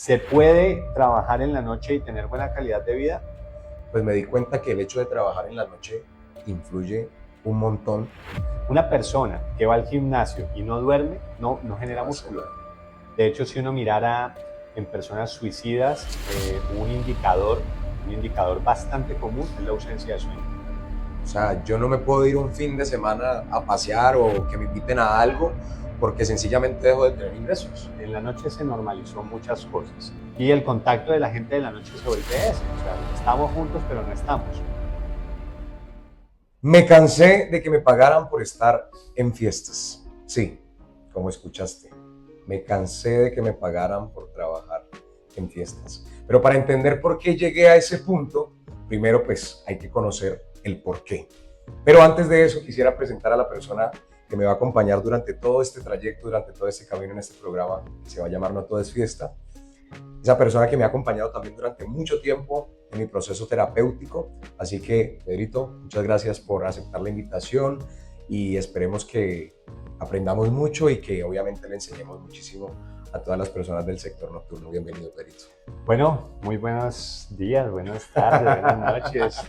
¿Se puede trabajar en la noche y tener buena calidad de vida? Pues me di cuenta que el hecho de trabajar en la noche influye un montón. Una persona que va al gimnasio y no duerme, no genera No hace músculo. nada. De hecho, si uno mirara en personas suicidas, un indicador bastante común es la ausencia de sueño. O sea, yo no me puedo ir un fin de semana a pasear o que me inviten a algo porque sencillamente dejo de tener ingresos. En la noche se normalizó muchas cosas y el contacto de la gente de la noche se vuelve ese, o sea, estamos juntos pero no estamos. Me cansé de que me pagaran por estar en fiestas. Sí, como escuchaste. Me cansé de que me pagaran por trabajar en fiestas. Pero para entender por qué llegué a ese punto, primero pues hay que conocer el por qué. Pero antes de eso quisiera presentar a la persona que me va a acompañar durante todo este trayecto, durante todo este camino en este programa, que se va a llamar No Todo es Fiesta. Esa persona que me ha acompañado también durante mucho tiempo en mi proceso terapéutico. Así que, Pedrito, muchas gracias por aceptar la invitación y esperemos que aprendamos mucho y que obviamente le enseñemos muchísimo a todas las personas del sector nocturno. Bienvenido, Pedrito. Bueno, muy buenos días, buenas tardes, buenas noches.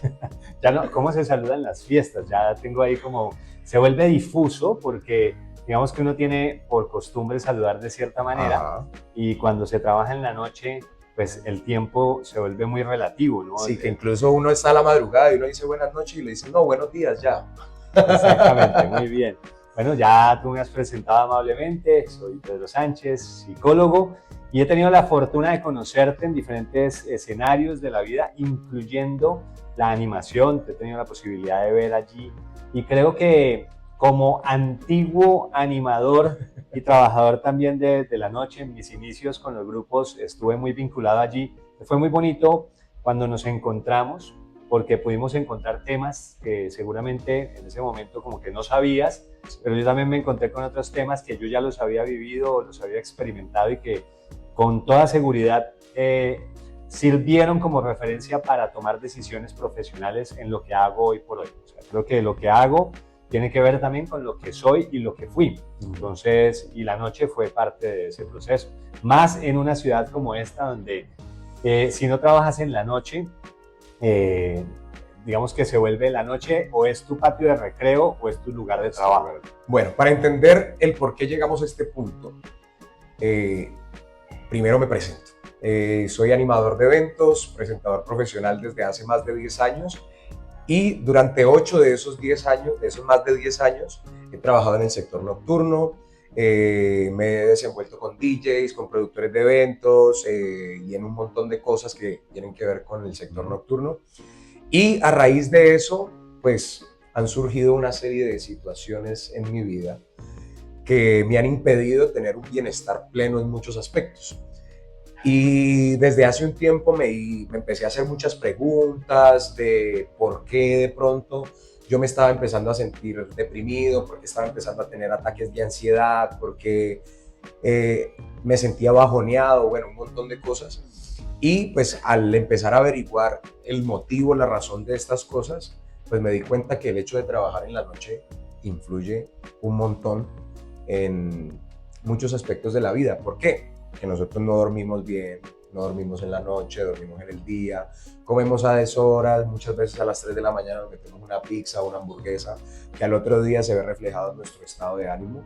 Ya no, ¿cómo se saludan las fiestas? Ya tengo ahí como, se vuelve difuso porque digamos que uno tiene por costumbre saludar de cierta manera. Ajá. Y cuando se trabaja en la noche, pues el tiempo se vuelve muy relativo, ¿no? Sí, que incluso uno está a la madrugada y uno dice buenas noches y le dice no, buenos días ya. Exactamente, muy bien. Bueno, ya tú me has presentado amablemente, soy Pedro Sánchez, psicólogo, y he tenido la fortuna de conocerte en diferentes escenarios de la vida, incluyendo la animación, te he tenido la posibilidad de ver allí, y creo que como antiguo animador y trabajador también de la noche, en mis inicios con los grupos estuve muy vinculado allí, fue muy bonito cuando nos encontramos, porque pudimos encontrar temas que seguramente en ese momento como que no sabías, pero yo también me encontré con otros temas que yo ya los había vivido o los había experimentado y que con toda seguridad sirvieron como referencia para tomar decisiones profesionales en lo que hago hoy por hoy. O sea, creo que lo que hago tiene que ver también con lo que soy y lo que fui. Entonces, y la noche fue parte de ese proceso. Más en una ciudad como esta, donde si no trabajas en la noche, eh, digamos que se vuelve la noche o es tu patio de recreo o es tu lugar de trabajo. Bueno, para entender el por qué llegamos a este punto, primero me presento. Soy animador de eventos, presentador profesional desde hace más de 10 años y durante 8 de esos 10 años, de esos más de 10 años, he trabajado en el sector nocturno, me he desenvuelto con DJs, con productores de eventos y en un montón de cosas que tienen que ver con el sector nocturno. Y a raíz de eso, pues han surgido una serie de situaciones en mi vida que me han impedido tener un bienestar pleno en muchos aspectos. Y desde hace un tiempo me empecé a hacer muchas preguntas de por qué de pronto yo me estaba empezando a sentir deprimido, por qué estaba empezando a tener ataques de ansiedad, por qué me sentía bajoneado, bueno, un montón de cosas. Y pues al empezar a averiguar el motivo, la razón de estas cosas, pues me di cuenta que el hecho de trabajar en la noche influye un montón en muchos aspectos de la vida. ¿Por qué? Que nosotros no dormimos bien, no dormimos en la noche, dormimos en el día, comemos a deshoras, muchas veces a las 3 de la mañana nos metemos una pizza o una hamburguesa, que al otro día se ve reflejado en nuestro estado de ánimo.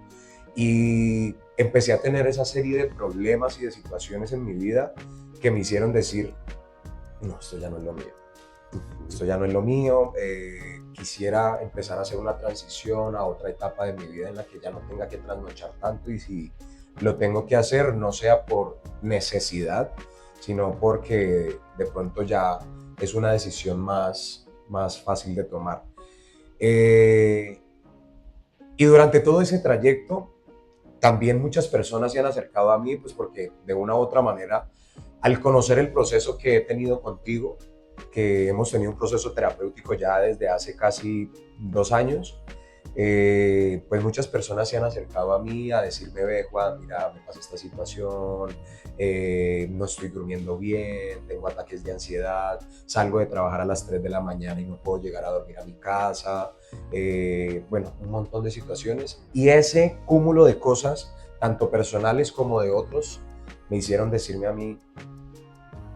Y empecé a tener esa serie de problemas y de situaciones en mi vida que me hicieron decir, no, esto ya no es lo mío. Esto ya no es lo mío, quisiera empezar a hacer una transición a otra etapa de mi vida en la que ya no tenga que trasnochar tanto y si lo tengo que hacer no sea por necesidad, sino porque de pronto ya es una decisión más fácil de tomar. Y durante todo ese trayecto, también muchas personas se han acercado a mí, pues porque de una u otra manera, al conocer el proceso que he tenido contigo, que hemos tenido un proceso terapéutico ya desde hace casi 2 años, pues muchas personas se han acercado a mí a decirme, ve Juan, mira, me pasa esta situación, no estoy durmiendo bien, tengo ataques de ansiedad, salgo de trabajar a las 3 de la mañana y no puedo llegar a dormir a mi casa, bueno, un montón de situaciones. Y ese cúmulo de cosas, tanto personales como de otros, me hicieron decirme a mí,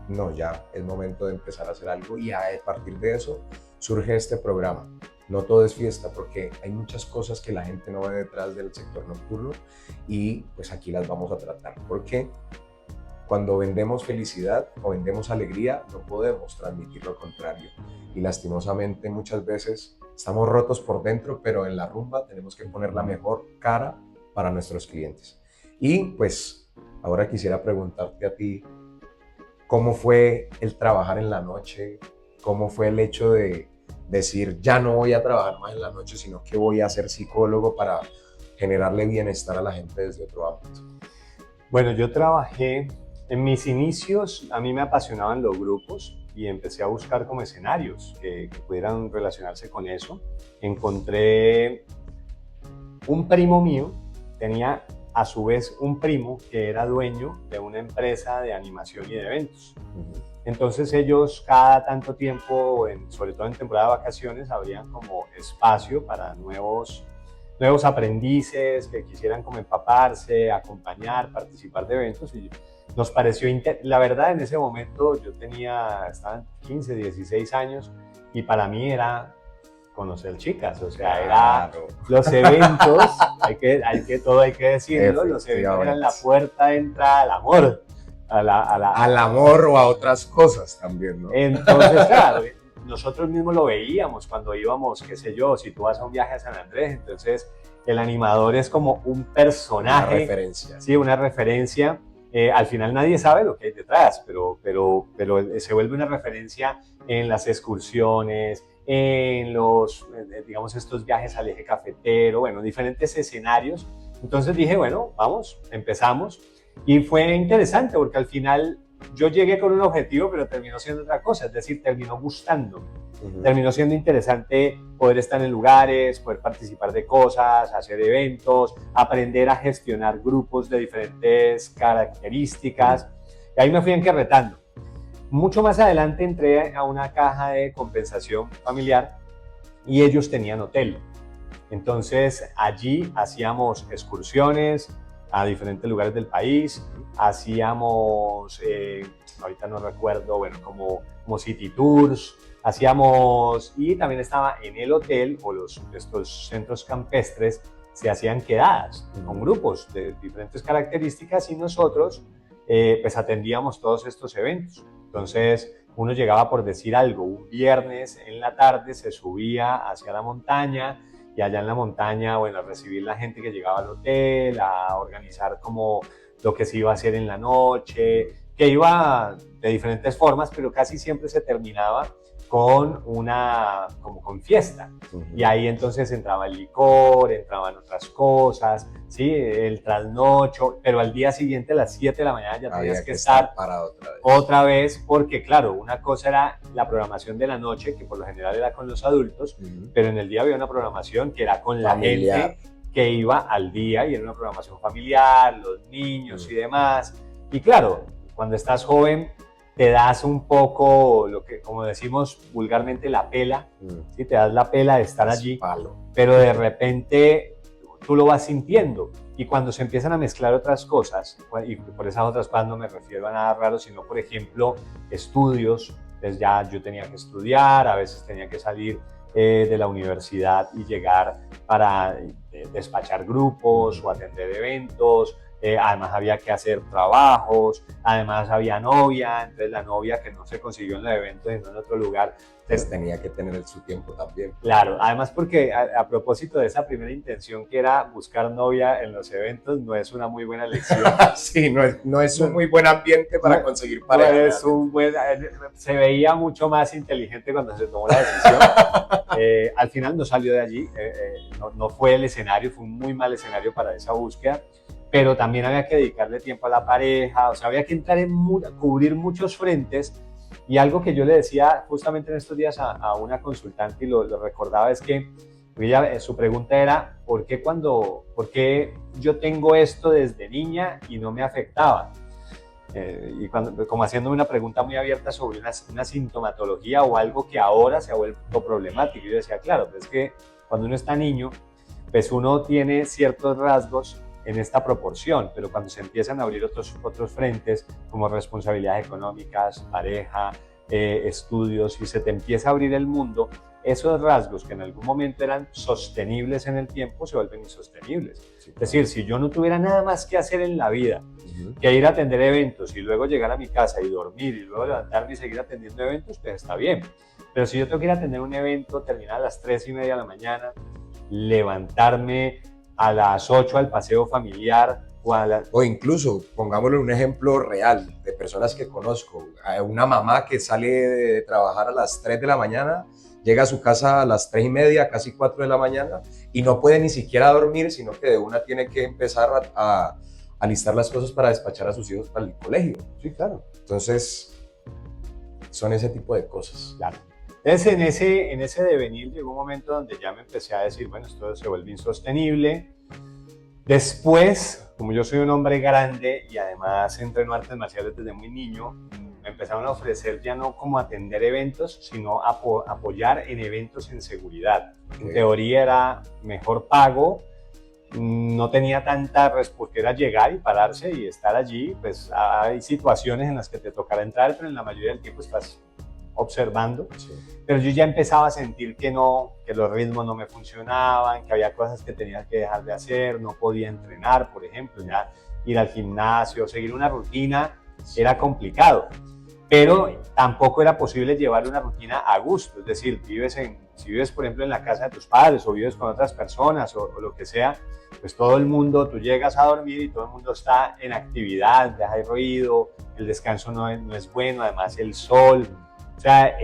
no, ya es momento de empezar a hacer algo, y a partir de eso surge este programa. No todo es fiesta, porque hay muchas cosas que la gente no ve detrás del sector nocturno, y pues aquí las vamos a tratar, porque cuando vendemos felicidad o vendemos alegría, no podemos transmitir lo contrario, y lastimosamente muchas veces estamos rotos por dentro, pero en la rumba tenemos que poner la mejor cara para nuestros clientes. Y pues ahora quisiera preguntarte a ti, ¿cómo fue el trabajar en la noche? ¿Cómo fue el hecho de decir, ya no voy a trabajar más en la noche, sino que voy a ser psicólogo para generarle bienestar a la gente desde otro ámbito? Bueno, yo trabajé, en mis inicios a mí me apasionaban los grupos y empecé a buscar como escenarios que pudieran relacionarse con eso. Encontré un primo mío, tenía a su vez un primo que era dueño de una empresa de animación y de eventos. Entonces ellos cada tanto tiempo, sobre todo en temporada de vacaciones, abrían como espacio para nuevos aprendices que quisieran como empaparse, acompañar, participar de eventos, y nos pareció, la verdad en ese momento yo estaba 15, 16 años, y para mí era conocer chicas, o sea, era los eventos, todo hay que decirlo, los eventos eran la puerta de entrada al amor. Al amor o a otras cosas también, ¿no? Entonces, claro, nosotros mismos lo veíamos cuando íbamos, qué sé yo, si tú vas a un viaje a San Andrés, entonces el animador es como un personaje. Una referencia. Sí, una referencia. Al final nadie sabe lo que hay detrás, pero se vuelve una referencia en las excursiones, en digamos, estos viajes al eje cafetero, bueno, diferentes escenarios. Entonces dije, bueno, vamos, empezamos. Y fue interesante porque al final yo llegué con un objetivo, pero terminó siendo otra cosa, es decir, terminó gustando. Terminó siendo interesante poder estar en lugares, poder participar de cosas, hacer eventos, aprender a gestionar grupos de diferentes características. Y ahí me fui encarretando. Mucho más adelante entré a una caja de compensación familiar y ellos tenían hotel. Entonces allí hacíamos excursiones a diferentes lugares del país, hacíamos, ahorita no recuerdo, bueno, como city tours, hacíamos, y también estaba en el hotel o estos centros campestres, se hacían quedadas con grupos de diferentes características, y nosotros pues atendíamos todos estos eventos. Entonces uno llegaba, por decir algo, un viernes en la tarde, se subía hacia la montaña, y allá en la montaña, bueno, a recibir la gente que llegaba al hotel, a organizar como lo que se iba a hacer en la noche, que iba de diferentes formas, pero casi siempre se terminaba con con fiesta. Y ahí entonces entraba el licor, entraban otras cosas, ¿sí? El trasnocho, pero al día siguiente a las 7 de la mañana ya tenías que estar parado otra vez, porque claro, una cosa era la programación de la noche, que por lo general era con los adultos, pero en el día había una programación que era con la gente que iba al día, y era una programación familiar, los niños y demás. Y claro, cuando estás joven te das un poco, lo que como decimos vulgarmente, la pela, ¿sí? Te das la pela de estar allí, pero de repente tú lo vas sintiendo, y cuando se empiezan a mezclar otras cosas, y por esas otras cosas no me refiero a nada raro, sino por ejemplo estudios, entonces ya yo tenía que estudiar, a veces tenía que salir de la universidad y llegar para despachar grupos o atender eventos. Además había que hacer trabajos, además había novia, entonces la novia que no se consiguió en el evento sino en otro lugar, entonces tenía que tener su tiempo también. Claro, además porque a propósito de esa primera intención que era buscar novia en los eventos, no es una muy buena elección. Sí, no es un muy buen ambiente para conseguir pareja. No es se veía mucho más inteligente cuando se tomó la decisión. Al final no salió de allí, no fue el escenario, fue un muy mal escenario para esa búsqueda. Pero también había que dedicarle tiempo a la pareja, o sea, había que entrar cubrir muchos frentes. Y algo que yo le decía justamente en estos días a una consultante, y lo recordaba, es que su pregunta era, ¿por qué yo tengo esto desde niña y no me afectaba? Y como haciéndome una pregunta muy abierta sobre una sintomatología o algo que ahora se ha vuelto problemático. Y yo decía, claro, pero es que cuando uno está niño, pues uno tiene ciertos rasgos en esta proporción, pero cuando se empiezan a abrir otros frentes como responsabilidades económicas, pareja, estudios, y se te empieza a abrir el mundo, esos rasgos que en algún momento eran sostenibles en el tiempo se vuelven insostenibles. Sí, es decir, si yo no tuviera nada más que hacer en la vida que ir a atender eventos y luego llegar a mi casa y dormir y luego levantarme y seguir atendiendo eventos, pues está bien. Pero si yo tengo que ir a atender un evento, terminar a las 3:30 de la mañana, levantarme a las 8 al paseo familiar, o incluso, pongámosle un ejemplo real de personas que conozco, una mamá que sale de trabajar a las 3 de la mañana, llega a su casa a las 3:30, casi 4 de la mañana, y no puede ni siquiera dormir, sino que de una tiene que empezar a alistar las cosas para despachar a sus hijos para el colegio. Sí, claro. Entonces, son ese tipo de cosas. Claro. Entonces, en ese devenir llegó un momento donde ya me empecé a decir, bueno, esto se vuelve insostenible. Después, como yo soy un hombre grande y además entreno artes marciales desde muy niño, me empezaron a ofrecer ya no como atender eventos, sino apoyar en eventos en seguridad. Okay. En teoría era mejor pago, no tenía tanta porque era llegar y pararse y estar allí. Pues hay situaciones en las que te tocará entrar, pero en la mayoría del tiempo estás observando. Sí. Pero yo ya empezaba a sentir que los ritmos no me funcionaban, que había cosas que tenía que dejar de hacer, no podía entrenar, por ejemplo, ya ir al gimnasio, seguir una rutina era complicado, pero tampoco era posible llevar una rutina a gusto. Es decir, si vives, por ejemplo, en la casa de tus padres o vives con otras personas o lo que sea, pues todo el mundo, tú llegas a dormir y todo el mundo está en actividad, hay ruido, el descanso no es bueno, además el sol. O sea,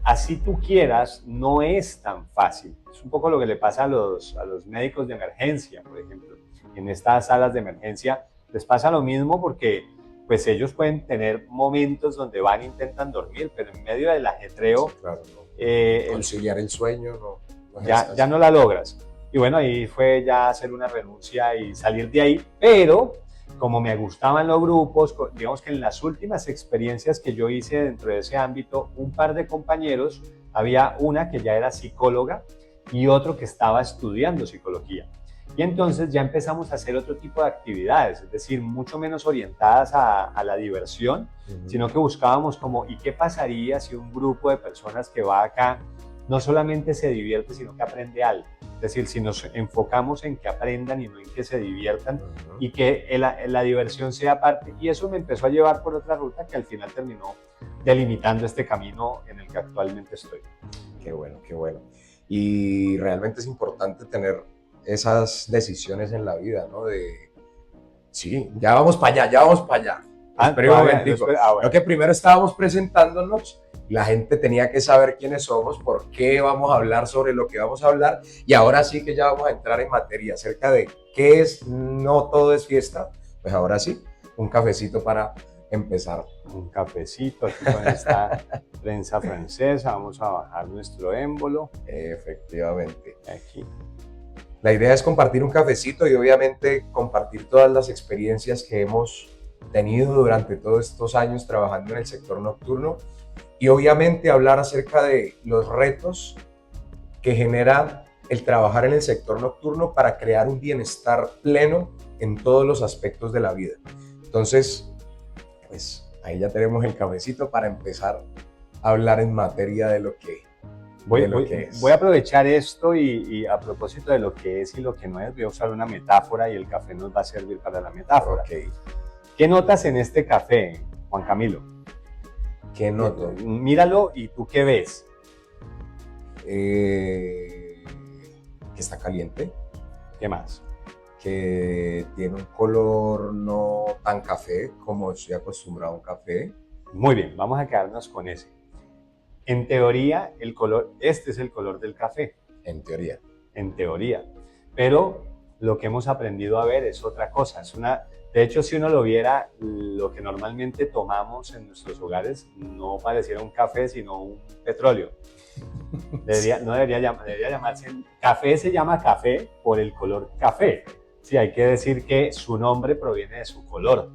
así tú quieras, no es tan fácil. Es un poco lo que le pasa a los médicos de emergencia, por ejemplo. En estas salas de emergencia les pasa lo mismo porque pues ellos pueden tener momentos donde van e intentan dormir, pero en medio del ajetreo, sí, claro, no. Conciliar el sueño ya no la logras. Y bueno, ahí fue ya hacer una renuncia y salir de ahí, pero como me gustaban los grupos, digamos que en las últimas experiencias que yo hice dentro de ese ámbito, un par de compañeros, había una que ya era psicóloga y otro que estaba estudiando psicología. Y entonces ya empezamos a hacer otro tipo de actividades, es decir, mucho menos orientadas a la diversión, sino que buscábamos como, ¿y qué pasaría si un grupo de personas que va acá no solamente se divierte, sino que aprende algo? Es decir, si nos enfocamos en que aprendan y no en que se diviertan, y que la diversión sea parte. Y eso me empezó a llevar por otra ruta que al final terminó delimitando este camino en el que actualmente estoy. Qué bueno, qué bueno. Y realmente es importante tener esas decisiones en la vida, ¿no? Sí, ya vamos para allá, ya vamos para allá. Espera un momentico. Lo que primero estábamos presentándonos, la gente tenía que saber quiénes somos, por qué vamos a hablar sobre lo que vamos a hablar, y ahora sí que ya vamos a entrar en materia acerca de qué es No Todo es Fiesta. Pues ahora sí, un cafecito para empezar. Un cafecito aquí con esta prensa francesa, vamos a bajar nuestro émbolo. Efectivamente. Aquí. La idea es compartir un cafecito y obviamente compartir todas las experiencias que hemos tenido durante todos estos años trabajando en el sector nocturno, y obviamente hablar acerca de los retos que genera el trabajar en el sector nocturno para crear un bienestar pleno en todos los aspectos de la vida. Entonces, pues ahí ya tenemos el cafecito para empezar a hablar en materia de lo que Voy a aprovechar esto y a propósito de lo que es y lo que no es, voy a usar una metáfora y el café nos va a servir para la metáfora. Okay. ¿Qué notas en este café, Juan Camilo? ¿Qué noto? Míralo y ¿tú qué ves? Que está caliente. ¿Qué más? Que tiene un color no tan café como estoy acostumbrado a un café. Muy bien, vamos a quedarnos con ese. En teoría, este es el color del café. En teoría. En teoría. Pero lo que hemos aprendido a ver es otra cosa. De hecho, si uno lo viera, lo que normalmente tomamos en nuestros hogares no pareciera un café, sino un petróleo. Debería llamarse... Café se llama café por el color café. Sí, hay que decir que su nombre proviene de su color.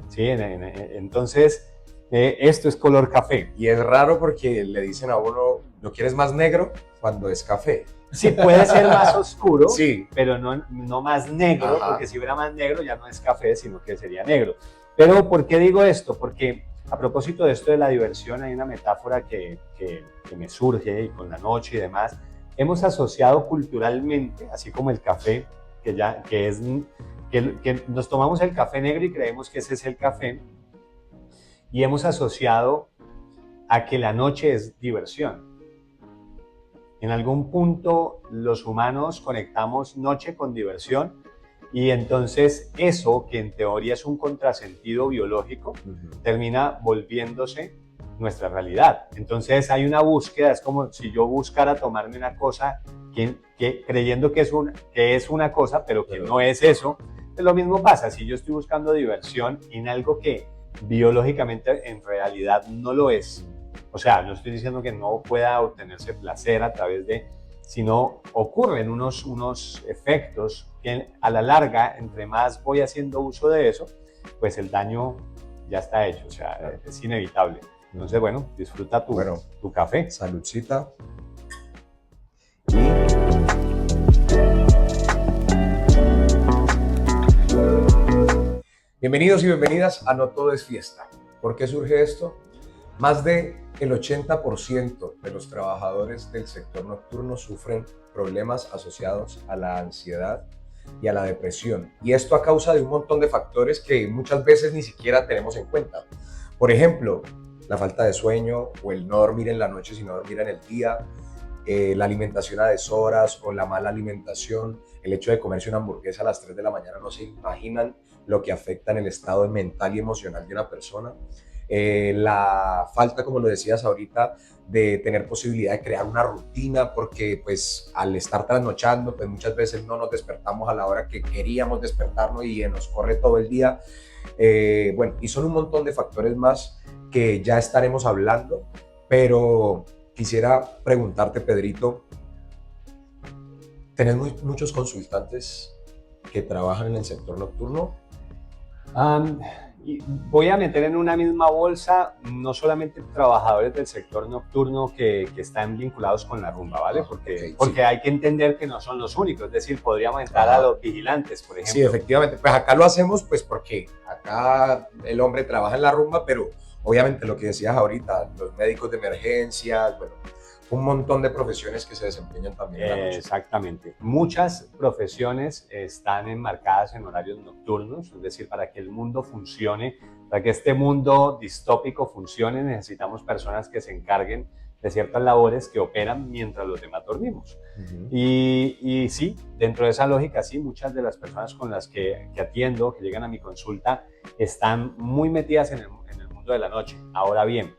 ¿Sí? Entonces... esto es color café. Y es raro porque le dicen a uno, ¿lo quieres más negro? Cuando es café. Sí, puede ser más oscuro, Sí. pero no más negro, Ajá. porque si hubiera más negro ya no es café, sino que sería negro. Pero ¿por qué digo esto? Porque a propósito de esto de la diversión, hay una metáfora que me surge y con la noche y demás. Hemos asociado culturalmente, así como el café, que nos tomamos el café negro y creemos que ese es el café, y hemos asociado a que la noche es diversión. En algún punto los humanos conectamos noche con diversión y entonces eso, que en teoría es un contrasentido biológico, termina volviéndose nuestra realidad. Entonces hay una búsqueda, es como si yo buscara tomarme una cosa creyendo que es una cosa, pero que no es eso. Lo mismo pasa si yo estoy buscando diversión en algo que biológicamente en realidad no lo es. O sea, no estoy diciendo que no pueda obtenerse placer a través de, sino ocurren unos efectos que a la larga, entre más voy haciendo uso de eso, pues el daño ya está hecho, o sea, es inevitable. Entonces, bueno, disfruta tu café. Saludcita. Bienvenidos y bienvenidas a No Todo es Fiesta. ¿Por qué surge esto? Más del 80% de los trabajadores del sector nocturno sufren problemas asociados a la ansiedad y a la depresión. Y esto a causa de un montón de factores que muchas veces ni siquiera tenemos en cuenta. Por ejemplo, la falta de sueño o el no dormir en la noche sino dormir en el día, la alimentación a deshoras o la mala alimentación, el hecho de comerse una hamburguesa a las 3 de la mañana, no se imaginan lo que afecta en el estado mental y emocional de una persona. La falta, como lo decías ahorita, de tener posibilidad de crear una rutina, porque pues al estar trasnochando, pues muchas veces no nos despertamos a la hora que queríamos despertarnos y nos corre todo el día. Bueno, y son un montón de factores más que ya estaremos hablando, pero quisiera preguntarte, Pedrito, ¿tenés muchos consultantes que trabajan en el sector nocturno? Y voy a meter en una misma bolsa no solamente trabajadores del sector nocturno que están vinculados con la rumba, ¿vale? Porque sí, hay que entender que no son los únicos, es decir, podríamos entrar a los vigilantes, por ejemplo. Sí, efectivamente, pues acá lo hacemos pues porque acá el hombre trabaja en la rumba, pero obviamente lo que decías ahorita, los médicos de emergencias, bueno, un montón de profesiones que se desempeñan también en la noche. Exactamente. Muchas profesiones están enmarcadas en horarios nocturnos, es decir, para que el mundo funcione, para que este mundo distópico funcione, necesitamos personas que se encarguen de ciertas labores que operan mientras los demás dormimos. Y sí, dentro de esa lógica, sí, muchas de las personas con las que atiendo, que llegan a mi consulta, están muy metidas en el mundo de la noche. Ahora bien,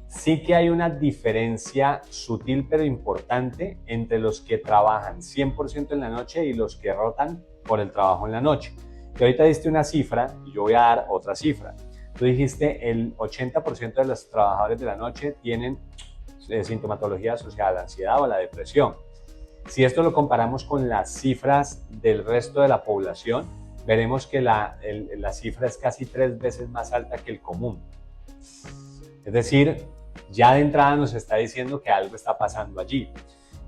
sí que hay una diferencia sutil pero importante entre los que trabajan 100% en la noche y los que rotan por el trabajo en la noche. Y ahorita diste una cifra y yo voy a dar otra cifra. Tú dijiste el 80% de los trabajadores de la noche tienen sintomatología asociada a la ansiedad o a la depresión. Si esto lo comparamos con las cifras del resto de la población, veremos que la cifra es casi 3 veces más alta que el común. Es decir, ya de entrada nos está diciendo que algo está pasando allí.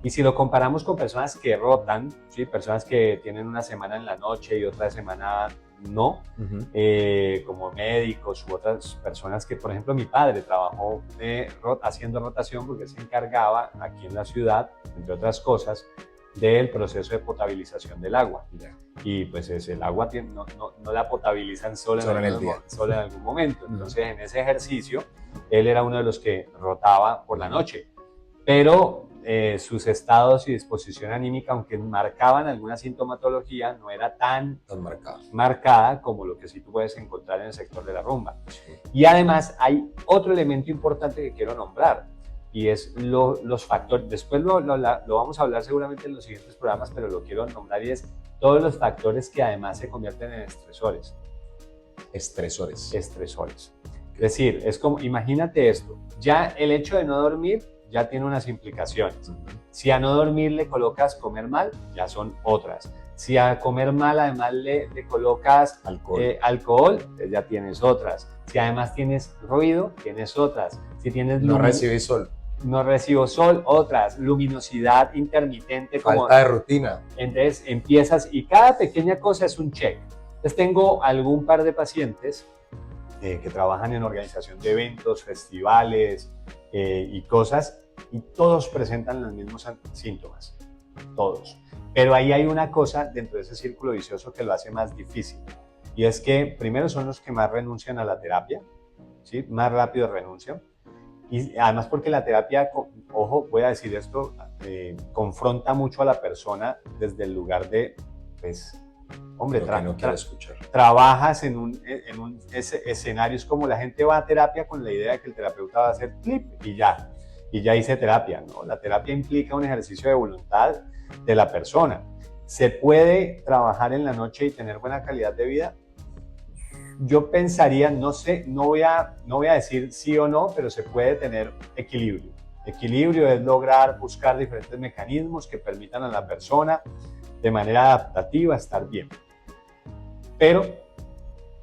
Y si lo comparamos con personas que rotan, ¿sí? Personas que tienen una semana en la noche y otra semana no, como médicos u otras personas que, por ejemplo, mi padre trabajó haciendo rotación porque se encargaba aquí en la ciudad, entre otras cosas, del proceso de potabilización del agua. Y pues el agua no la potabilizan solo en algún momento. Entonces, en ese ejercicio, él era uno de los que rotaba por la noche. Pero sus estados y disposición anímica, aunque marcaban alguna sintomatología, no era tan marcada como lo que sí tú puedes encontrar en el sector de la rumba. Y además hay otro elemento importante que quiero nombrar, y es los factores. Después lo vamos a hablar seguramente en los siguientes programas, pero lo quiero nombrar, y es todos los factores que además se convierten en estresores. Estresores. Es decir, es como, imagínate esto, ya el hecho de no dormir ya tiene unas implicaciones. Si a no dormir le colocas comer mal, ya son otras. Si a comer mal además le colocas alcohol, ya tienes otras. Si además tienes ruido, tienes otras. Si tienes no recibes sol. no recibo sol, otras, luminosidad intermitente. Falta de rutina. Entonces empiezas y cada pequeña cosa es un check. Entonces tengo algún par de pacientes que trabajan en organización de eventos, festivales y cosas, y todos presentan los mismos síntomas, todos. Pero ahí hay una cosa dentro de ese círculo vicioso que lo hace más difícil, y es que primero son los que más renuncian a la terapia, ¿sí? Más rápido renuncian, y además porque la terapia, ojo, voy a decir esto, confronta mucho a la persona desde el lugar de, pues, hombre, no quiero escuchar. Trabajas en escenarios como la gente va a terapia con la idea de que el terapeuta va a hacer clip y ya hice terapia, ¿no? La terapia implica un ejercicio de voluntad de la persona. ¿Se puede trabajar en la noche y tener buena calidad de vida? Yo pensaría, no sé, no voy a decir sí o no, pero se puede tener equilibrio. Equilibrio es lograr buscar diferentes mecanismos que permitan a la persona de manera adaptativa estar bien. Pero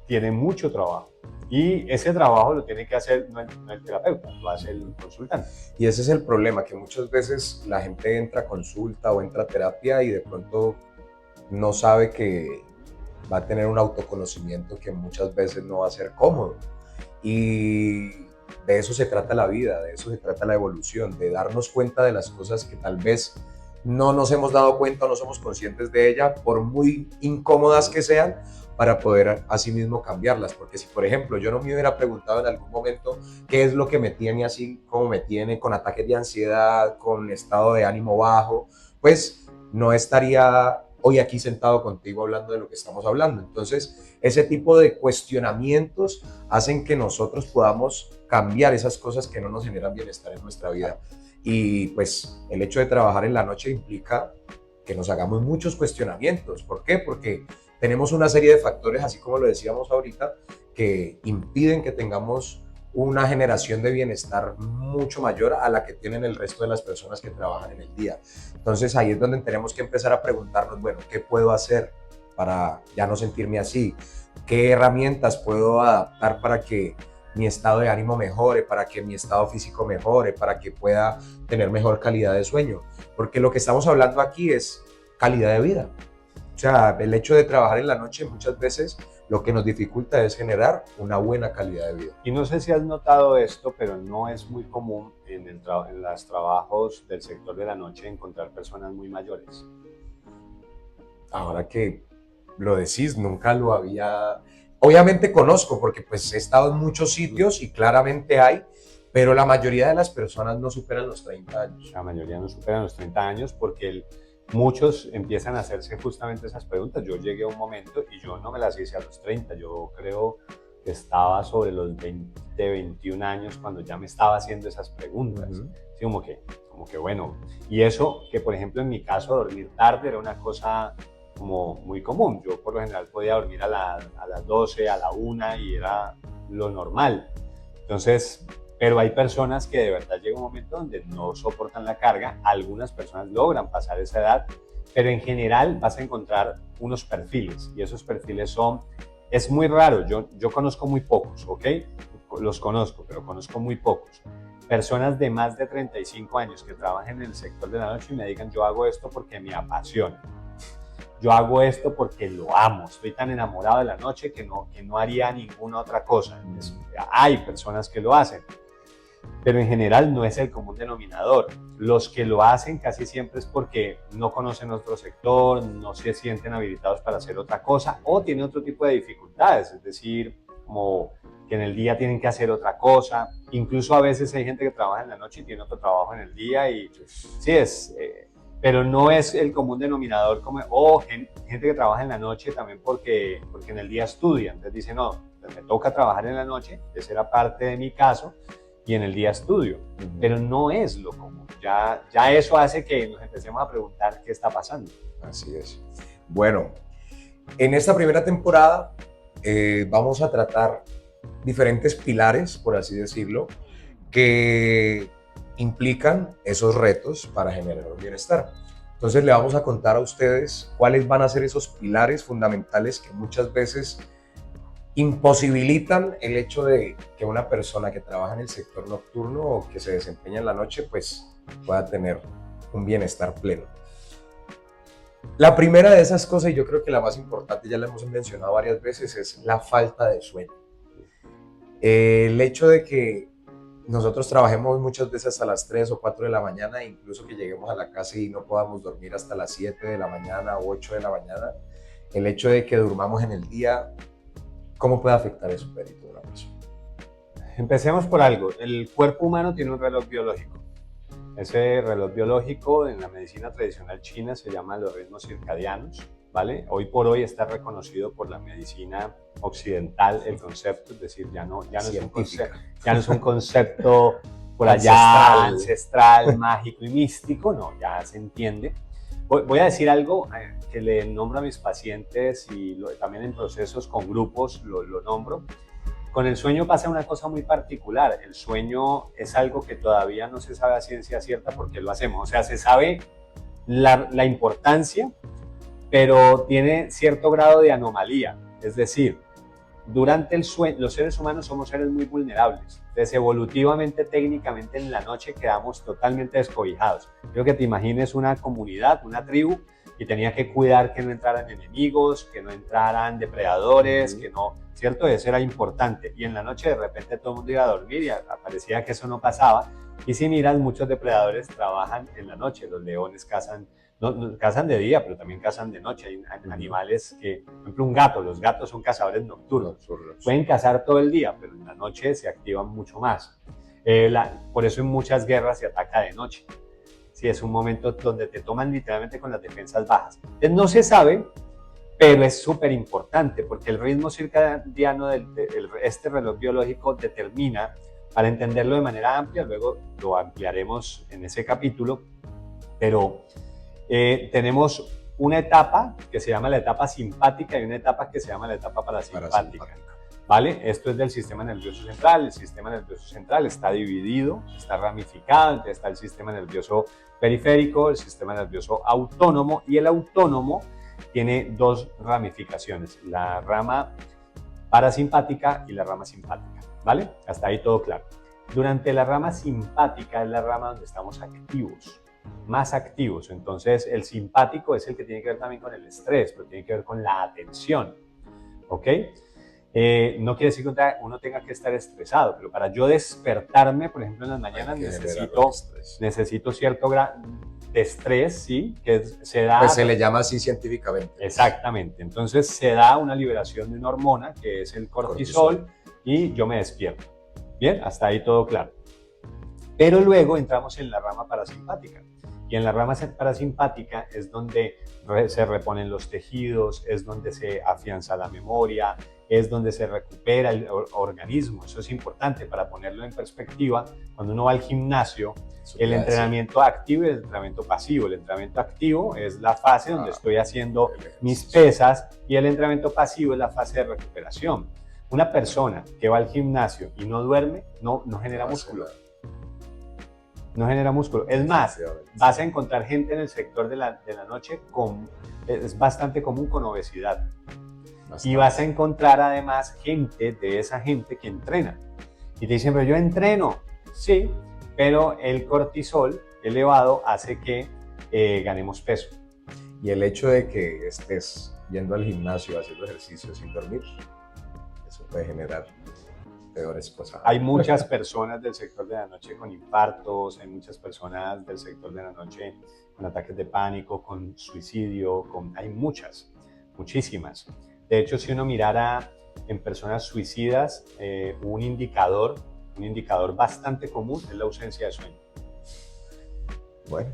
tiene mucho trabajo. Y ese trabajo lo tiene que hacer no el terapeuta, lo hace el consultante. Y ese es el problema, que muchas veces la gente entra a consulta o entra a terapia y de pronto no sabe que va a tener un autoconocimiento que muchas veces no va a ser cómodo. Y de eso se trata la vida, de eso se trata la evolución, de darnos cuenta de las cosas que tal vez no nos hemos dado cuenta o no somos conscientes de ella, por muy incómodas que sean, para poder asimismo cambiarlas. Porque si, por ejemplo, yo no me hubiera preguntado en algún momento qué es lo que me tiene así, como me tiene, con ataques de ansiedad, con estado de ánimo bajo, pues no estaría hoy aquí sentado contigo hablando de lo que estamos hablando. Entonces, ese tipo de cuestionamientos hacen que nosotros podamos cambiar esas cosas que no nos generan bienestar en nuestra vida. Y pues el hecho de trabajar en la noche implica que nos hagamos muchos cuestionamientos. ¿Por qué? Porque tenemos una serie de factores, así como lo decíamos ahorita, que impiden que tengamos una generación de bienestar mucho mayor a la que tienen el resto de las personas que trabajan en el día. Entonces ahí es donde tenemos que empezar a preguntarnos, bueno, ¿qué puedo hacer para ya no sentirme así? ¿Qué herramientas puedo adaptar para que mi estado de ánimo mejore, para que mi estado físico mejore, para que pueda tener mejor calidad de sueño? Porque lo que estamos hablando aquí es calidad de vida. O sea, el hecho de trabajar en la noche muchas veces lo que nos dificulta es generar una buena calidad de vida. Y no sé si has notado esto, pero no es muy común en los trabajos del sector de la noche encontrar personas muy mayores. Ahora que lo decís, nunca lo había... Obviamente conozco porque pues he estado en muchos sitios y claramente hay, pero la mayoría de las personas no superan los 30 años. La mayoría no superan los 30 años porque muchos empiezan a hacerse justamente esas preguntas. Yo llegué a un momento y yo no me las hice a los 30, yo creo que estaba sobre los 20, 21 años cuando ya me estaba haciendo esas preguntas. Así como que bueno, y eso que por ejemplo en mi caso dormir tarde era una cosa como muy común. Yo por lo general podía dormir a las 12, a la 1 y era lo normal. Entonces, pero hay personas que de verdad llega un momento donde no soportan la carga. Algunas personas logran pasar esa edad, pero en general vas a encontrar unos perfiles y esos perfiles es muy raro. Yo conozco muy pocos, ¿ok? Los conozco, pero conozco muy pocos. Personas de más de 35 años que trabajan en el sector de la noche y me digan, yo hago esto porque me apasiona. Yo hago esto porque lo amo, estoy tan enamorado de la noche que no haría ninguna otra cosa. Hay personas que lo hacen, pero en general no es el común denominador. Los que lo hacen casi siempre es porque no conocen otro sector, no se sienten habilitados para hacer otra cosa o tienen otro tipo de dificultades, es decir, como que en el día tienen que hacer otra cosa. Incluso a veces hay gente que trabaja en la noche y tiene otro trabajo en el día y sí es... pero no es el común denominador gente que trabaja en la noche también porque en el día estudia. Entonces dice, no, pues me toca trabajar en la noche, esa era parte de mi caso, y en el día estudio. Pero no es lo común. Ya eso hace que nos empecemos a preguntar qué está pasando. Así es. Bueno, en esta primera temporada vamos a tratar diferentes pilares, por así decirlo, que implican esos retos para generar un bienestar. Entonces le vamos a contar a ustedes cuáles van a ser esos pilares fundamentales que muchas veces imposibilitan el hecho de que una persona que trabaja en el sector nocturno o que se desempeña en la noche, pues pueda tener un bienestar pleno. La primera de esas cosas, y yo creo que la más importante, ya la hemos mencionado varias veces, es la falta de sueño. El hecho de que nosotros trabajemos muchas veces hasta las 3 o 4 de la mañana, e incluso que lleguemos a la casa y no podamos dormir hasta las 7 de la mañana o 8 de la mañana, el hecho de que durmamos en el día, ¿cómo puede afectar eso, Perito, de una persona? Empecemos por algo. El cuerpo humano tiene un reloj biológico. Ese reloj biológico en la medicina tradicional china se llama los ritmos circadianos, ¿vale? Hoy por hoy está reconocido por la medicina occidental el concepto, es decir, ya no es un concepto por allá ancestral, mágico y místico, no, ya se entiende. Voy a decir algo que le nombro a mis pacientes y también en procesos con grupos lo nombro. Con el sueño pasa una cosa muy particular. El sueño es algo que todavía no se sabe a ciencia cierta por qué lo hacemos. O sea, se sabe la importancia, pero tiene cierto grado de anomalía. Es decir, durante el sueño, los seres humanos somos seres muy vulnerables. Entonces, evolutivamente, técnicamente, en la noche quedamos totalmente descobijados. Creo que te imagines una comunidad, una tribu, y tenía que cuidar que no entraran enemigos, que no entraran depredadores, que no, ¿cierto? Eso era importante. Y en la noche de repente todo el mundo iba a dormir y parecía que eso no pasaba. Y si miras, muchos depredadores trabajan en la noche. Los leones cazan, no, cazan de día, pero también cazan de noche. Hay animales que, por ejemplo, un gato, los gatos son cazadores nocturnos. Pueden cazar todo el día, pero en la noche se activan mucho más. Por eso en muchas guerras se ataca de noche. Sí, es un momento donde te toman literalmente con las defensas bajas. Entonces no se sabe, pero es súper importante porque el ritmo circadiano, este reloj biológico determina, para entenderlo de manera amplia, luego lo ampliaremos en ese capítulo, pero tenemos una etapa que se llama la etapa simpática y una etapa que se llama la etapa parasimpática. ¿Vale? Esto es del sistema nervioso central. El sistema nervioso central está dividido, está ramificado, entonces está el sistema nervioso periférico, el sistema nervioso autónomo, y el autónomo tiene dos ramificaciones, la rama parasimpática y la rama simpática, ¿vale? Hasta ahí todo claro. Durante la rama simpática es la rama donde estamos activos, más activos. Entonces el simpático es el que tiene que ver también con el estrés, pero tiene que ver con la atención, ¿ok? No quiere decir que uno tenga que estar estresado, pero para yo despertarme, por ejemplo, en las mañanas necesito cierto grado de estrés, ¿sí? Que se da... Pues se le llama así científicamente. Exactamente. Entonces se da una liberación de una hormona, que es el cortisol, y yo me despierto. Bien, hasta ahí todo claro. Pero luego entramos en la rama parasimpática. Y en la rama parasimpática es donde se reponen los tejidos, es donde se afianza la memoria, es donde se recupera el organismo. Eso es importante para ponerlo en perspectiva. Cuando uno va al gimnasio, el entrenamiento activo y el entrenamiento pasivo. El entrenamiento activo es la fase donde estoy haciendo mis pesas, y el entrenamiento pasivo es la fase de recuperación. Una persona que va al gimnasio y no duerme, no genera músculo. No genera músculo. Es más, vas a encontrar gente en el sector de la noche es bastante común con obesidad. Bastante. Y vas a encontrar además gente de esa gente que entrena. Y te dicen, pero yo entreno. Sí, pero el cortisol elevado hace que ganemos peso. Y el hecho de que estés yendo al gimnasio haciendo ejercicio sin dormir, eso puede generar peores cosas. Hay muchas personas del sector de la noche con infartos, hay muchas personas del sector de la noche con ataques de pánico, con suicidio, hay muchísimas. De hecho, si uno mirara en personas suicidas, un indicador bastante común es la ausencia de sueño. Bueno,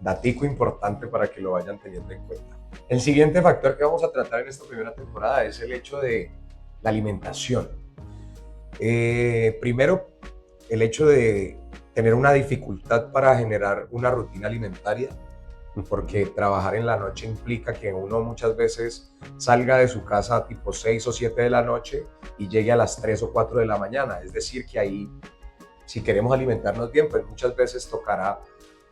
datico importante para que lo vayan teniendo en cuenta. El siguiente factor que vamos a tratar en esta primera temporada es el hecho de la alimentación. Primero, el hecho de tener una dificultad para generar una rutina alimentaria, porque trabajar en la noche implica que uno muchas veces salga de su casa tipo 6 o 7 de la noche y llegue a las 3 o 4 de la mañana. Es decir, que ahí, si queremos alimentarnos bien, pues muchas veces tocará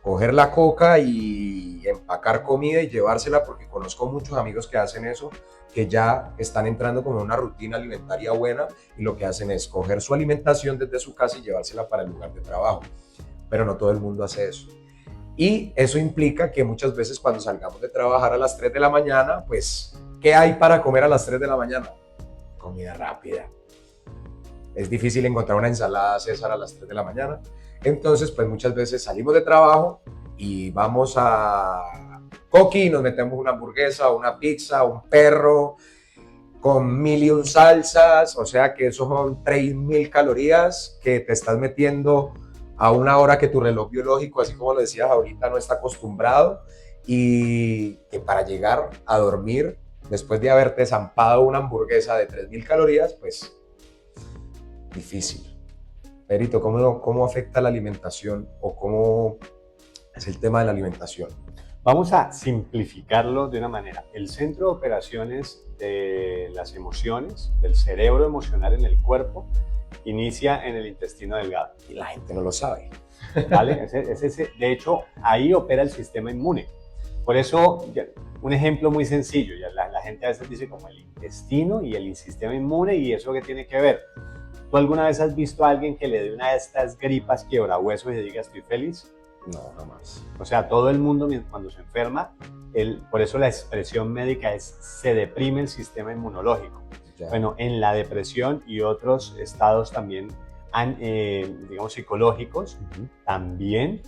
coger la coca y empacar comida y llevársela, porque conozco muchos amigos que hacen eso, que ya están entrando como en una rutina alimentaria buena y lo que hacen es coger su alimentación desde su casa y llevársela para el lugar de trabajo. Pero no todo el mundo hace eso. Y eso implica que muchas veces cuando salgamos de trabajar a las 3 de la mañana, pues, ¿qué hay para comer a las 3 de la mañana? Comida rápida. Es difícil encontrar una ensalada César a las 3 de la mañana. Entonces, pues muchas veces salimos de trabajo y vamos a Coqui y nos metemos una hamburguesa, una pizza, un perro con 1001 salsas, o sea que eso son 3000 calorías que te estás metiendo a una hora que tu reloj biológico, así como lo decías ahorita, no está acostumbrado, y que para llegar a dormir, después de haberte zampado una hamburguesa de 3000 calorías, pues difícil. Perito, ¿cómo afecta la alimentación o cómo es el tema de la alimentación? Vamos a simplificarlo de una manera. El centro de operaciones de las emociones, del cerebro emocional en el cuerpo, inicia en el intestino delgado. Y la gente no lo sabe. ¿Vale? De hecho, ahí opera el sistema inmune. Por eso, un ejemplo muy sencillo, ya la gente a veces dice como el intestino y el sistema inmune, y eso que tiene que ver. ¿Tú alguna vez has visto a alguien que le dé una de estas gripas quiebrahuesos y diga estoy feliz? No, jamás. O sea, todo el mundo cuando se enferma, por eso la expresión médica es se deprime el sistema inmunológico. Ya. Bueno, en la depresión y otros estados también, digamos, psicológicos, también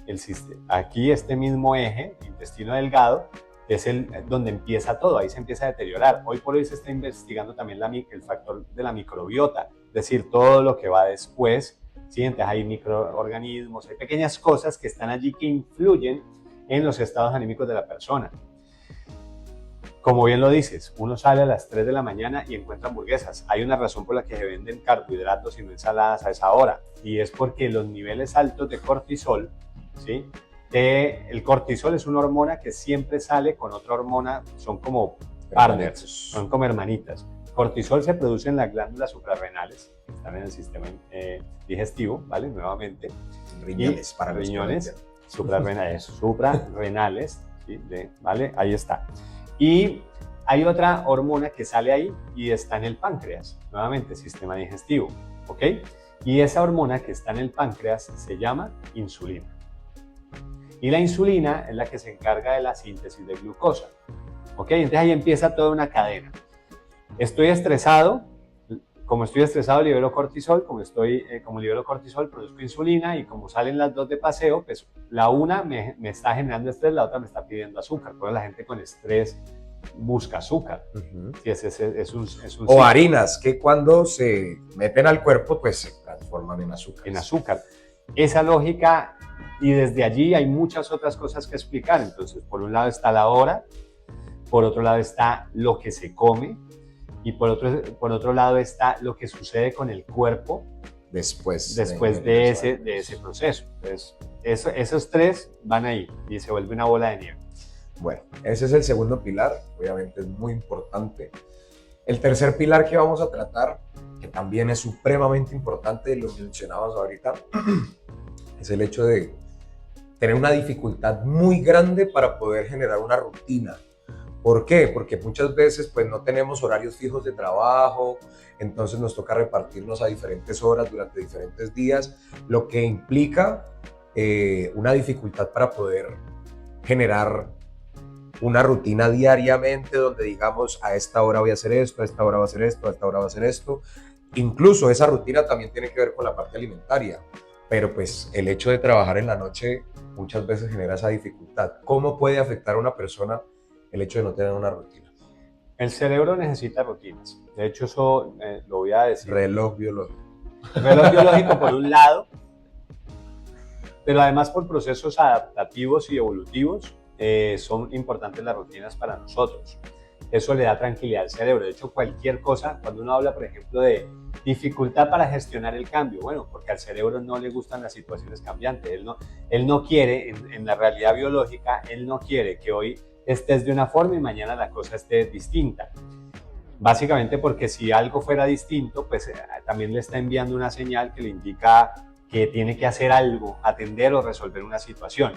aquí este mismo eje, intestino delgado, es donde empieza todo, ahí se empieza a deteriorar. Hoy por hoy se está investigando también el factor de la microbiota, es decir, todo lo que va después, ¿sí? Entonces hay microorganismos, hay pequeñas cosas que están allí que influyen en los estados anímicos de la persona. Como bien lo dices, uno sale a las 3 de la mañana y encuentra hamburguesas. Hay una razón por la que se venden carbohidratos y no ensaladas a esa hora, y es porque los niveles altos de cortisol, ¿sí? El cortisol es una hormona que siempre sale con otra hormona, son como partners, son como hermanitas. Cortisol se produce en las glándulas suprarrenales, que están en el sistema digestivo, ¿vale? Nuevamente. Riñones, para los riñones, suprarrenales, ¿sí? ¿Vale? Ahí está. Y hay otra hormona que sale ahí y está en el páncreas, nuevamente, sistema digestivo, ¿ok? Y esa hormona que está en el páncreas se llama insulina. Y la insulina es la que se encarga de la síntesis de glucosa, ¿ok? Entonces ahí empieza toda una cadena. Estoy estresado, como estoy estresado libero cortisol, como libero cortisol produzco insulina, y como salen las dos de paseo, pues la una me está generando estrés, la otra me está pidiendo azúcar. Por eso la gente con estrés busca azúcar. Sí, es un harinas que cuando se meten al cuerpo pues se transforman en azúcar. En azúcar. Esa lógica, y desde allí hay muchas otras cosas que explicar. Entonces, por un lado está la hora, por otro lado está lo que se come, y por otro lado está lo que sucede con el cuerpo después de ese proceso. Entonces, esos tres van ahí y se vuelve una bola de nieve. Bueno, ese es el segundo pilar, obviamente es muy importante. El tercer pilar que vamos a tratar, que también es supremamente importante, lo mencionabas ahorita, es el hecho de tener una dificultad muy grande para poder generar una rutina. ¿Por qué? Porque muchas veces pues no tenemos horarios fijos de trabajo, entonces nos toca repartirnos a diferentes horas durante diferentes días, lo que implica una dificultad para poder generar una rutina diariamente donde digamos a esta hora voy a hacer esto, a esta hora voy a hacer esto, a esta hora voy a hacer esto. Incluso esa rutina también tiene que ver con la parte alimentaria, pero pues el hecho de trabajar en la noche muchas veces genera esa dificultad. ¿Cómo puede afectar a una persona el hecho de no tener una rutina? El cerebro necesita rutinas. De hecho, eso lo voy a decir. Reloj biológico. Reloj biológico por un lado, pero además por procesos adaptativos y evolutivos son importantes las rutinas para nosotros. Eso le da tranquilidad al cerebro. De hecho, cualquier cosa, cuando uno habla, por ejemplo, de dificultad para gestionar el cambio, bueno, porque al cerebro no le gustan las situaciones cambiantes. Él no quiere, en la realidad biológica, él no quiere que hoy estés de una forma y mañana la cosa esté distinta. Básicamente porque si algo fuera distinto, pues también le está enviando una señal que le indica que tiene que hacer algo, atender o resolver una situación.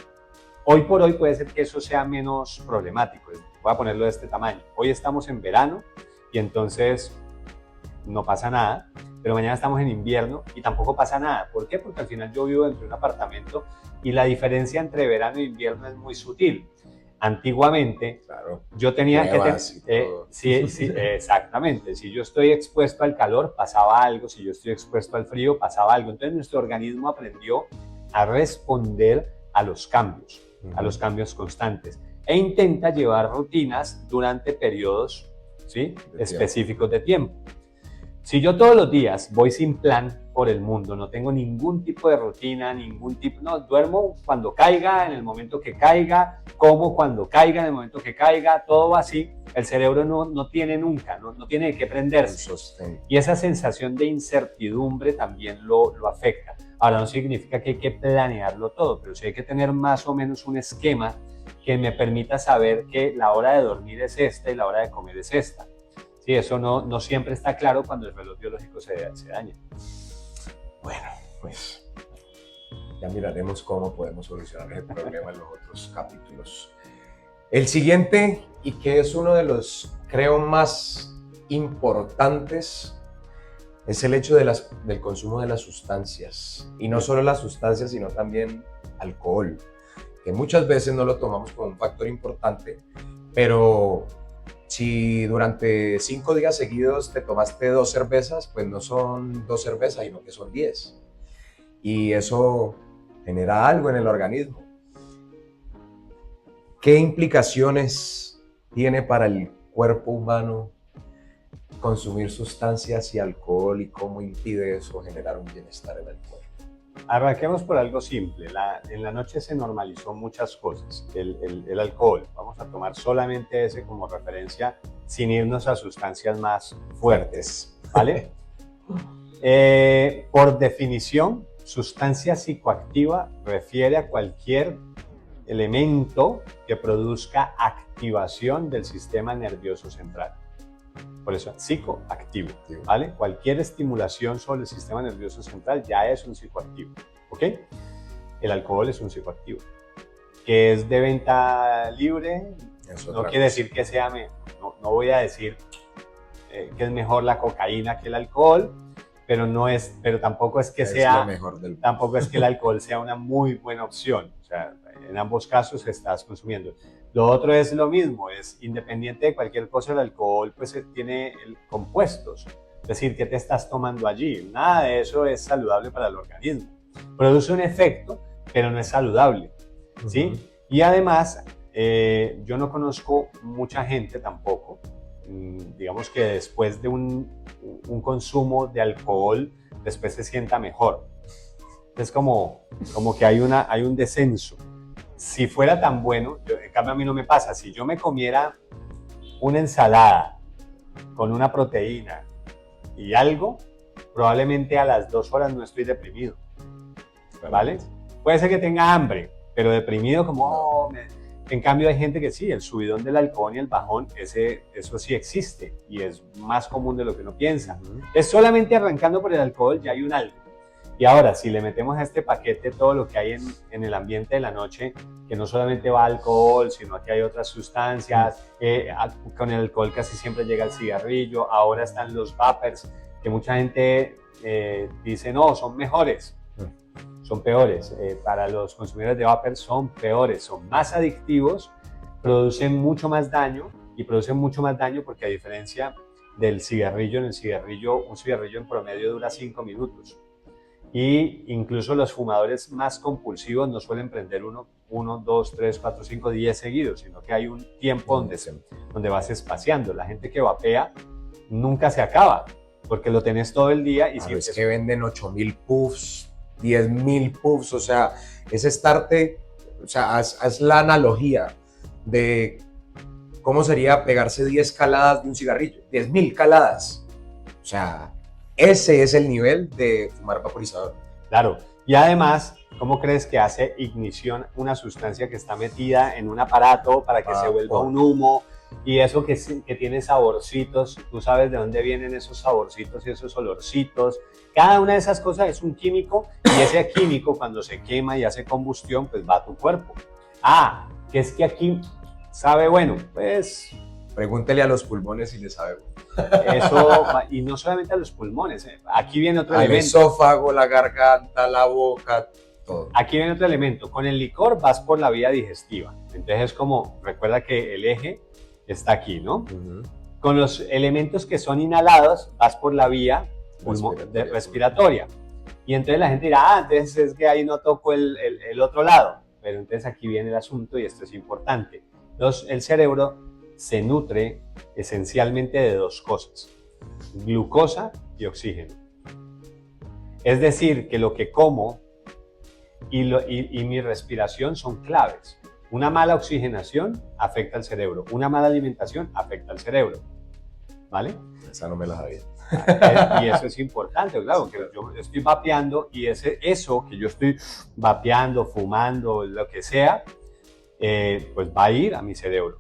Hoy por hoy puede ser que eso sea menos problemático. Voy a ponerlo de este tamaño. Hoy estamos en verano y entonces no pasa nada, pero mañana estamos en invierno y tampoco pasa nada. ¿Por qué? Porque al final yo vivo dentro de un apartamento y la diferencia entre verano e invierno es muy sutil. Antiguamente, Claro, yo tenía sí, exactamente. Si yo estoy expuesto al calor, pasaba algo. Si yo estoy expuesto al frío, pasaba algo. Entonces nuestro organismo aprendió a responder a los cambios constantes. E intenta llevar rutinas durante periodos, ¿sí?, específicos de tiempo. Si yo todos los días voy sin plan por el mundo, no tengo ningún tipo de rutina, duermo cuando caiga, en el momento que caiga, como cuando caiga, en el momento que caiga, todo va así, el cerebro no tiene nunca, no tiene de qué prenderse. Y esa sensación de incertidumbre también lo afecta. Ahora, no significa que hay que planearlo todo, pero sí hay que tener más o menos un esquema que me permita saber que la hora de dormir es esta y la hora de comer es esta. Sí, eso no siempre está claro cuando el reloj biológico se daña. Bueno, pues ya miraremos cómo podemos solucionar ese problema en los otros capítulos. El siguiente, y que es uno de los, creo, más importantes, es el hecho del consumo de las sustancias. Y no solo las sustancias, sino también alcohol, que muchas veces no lo tomamos como un factor importante, pero si durante 5 días seguidos te tomaste 2 cervezas, pues no son 2 cervezas, sino que son 10. Y eso genera algo en el organismo. ¿Qué implicaciones tiene para el cuerpo humano consumir sustancias y alcohol y cómo impide eso generar un bienestar en el cuerpo? Arranquemos por algo simple. En la noche se normalizó muchas cosas. El alcohol, vamos a tomar solamente ese como referencia sin irnos a sustancias más fuertes, ¿vale? Por definición, sustancia psicoactiva refiere a cualquier elemento que produzca activación del sistema nervioso central. Por eso, psicoactivo, ¿vale? Cualquier estimulación sobre el sistema nervioso central ya es un psicoactivo, ¿ok? El alcohol es un psicoactivo. Que es de venta libre, no quiere decir que sea, no voy a decir que es mejor la cocaína que el alcohol, pero tampoco es que sea, tampoco es que el alcohol sea una muy buena opción. O sea, en ambos casos estás consumiendo. Lo otro es lo mismo, es independiente de cualquier cosa, el alcohol pues tiene compuestos, es decir, ¿qué te estás tomando allí? Nada de eso es saludable para el organismo. Produce un efecto, pero no es saludable, ¿sí? Y además, yo no conozco mucha gente tampoco, digamos que después de un consumo de alcohol, después se sienta mejor. Es como que hay un descenso. Si fuera tan bueno, en cambio a mí no me pasa, si yo me comiera una ensalada con una proteína y algo, probablemente a las 2 horas no estoy deprimido, ¿vale? Puede ser que tenga hambre, pero deprimido como, En cambio hay gente que sí, el subidón del alcohol y el bajón, eso sí existe y es más común de lo que uno piensa. Es solamente arrancando por el alcohol ya hay un algo. Y ahora, si le metemos a este paquete todo lo que hay en el ambiente de la noche, que no solamente va alcohol, sino que hay otras sustancias, con el alcohol casi siempre llega el cigarrillo, ahora están los vapers, que mucha gente dice, no, son mejores, son peores. Para los consumidores de vapers son peores, son más adictivos, producen mucho más daño, y producen mucho más daño porque a diferencia del cigarrillo, un cigarrillo en promedio dura 5 minutos. Y incluso los fumadores más compulsivos no suelen prender 1, 2, 3, 4, 5, 10 seguidos, sino que hay un tiempo donde vas espaciando. La gente que vapea nunca se acaba, porque lo tenés todo el día. Y si es que venden 8,000 puffs, 10,000 puffs, o sea, es estarte, o sea, haz la analogía de cómo sería pegarse 10 caladas de un cigarrillo, 10,000 caladas, o sea, ese es el nivel de fumar vaporizador. Claro, y además, ¿cómo crees que hace ignición una sustancia que está metida en un aparato para que se vuelva un humo? Y eso que tiene saborcitos, tú sabes de dónde vienen esos saborcitos y esos olorcitos. Cada una de esas cosas es un químico, y ese químico cuando se quema y hace combustión, pues va a tu cuerpo. Que es que aquí sabe bueno, pues Pregúntele a los pulmones si le sabe. eso, y no solamente a los pulmones, aquí viene otro Al elemento. esófago, la garganta, la boca, todo. Aquí viene otro elemento, con el licor vas por la vía digestiva, entonces es como, recuerda que el eje está aquí, ¿no? Con los elementos que son inhalados vas por la vía respiratoria. Y entonces la gente dirá, entonces es que ahí no toco el otro lado. Pero entonces aquí viene el asunto y esto es importante. Entonces el cerebro se nutre esencialmente de dos cosas, glucosa y oxígeno. Es decir, que lo que como y mi respiración son claves. Una mala oxigenación afecta al cerebro, una mala alimentación afecta al cerebro. ¿Vale? Esa no me la sabía. Y eso es importante, claro, que yo estoy vapeando y eso que yo estoy vapeando, fumando, lo que sea, pues va a ir a mi cerebro,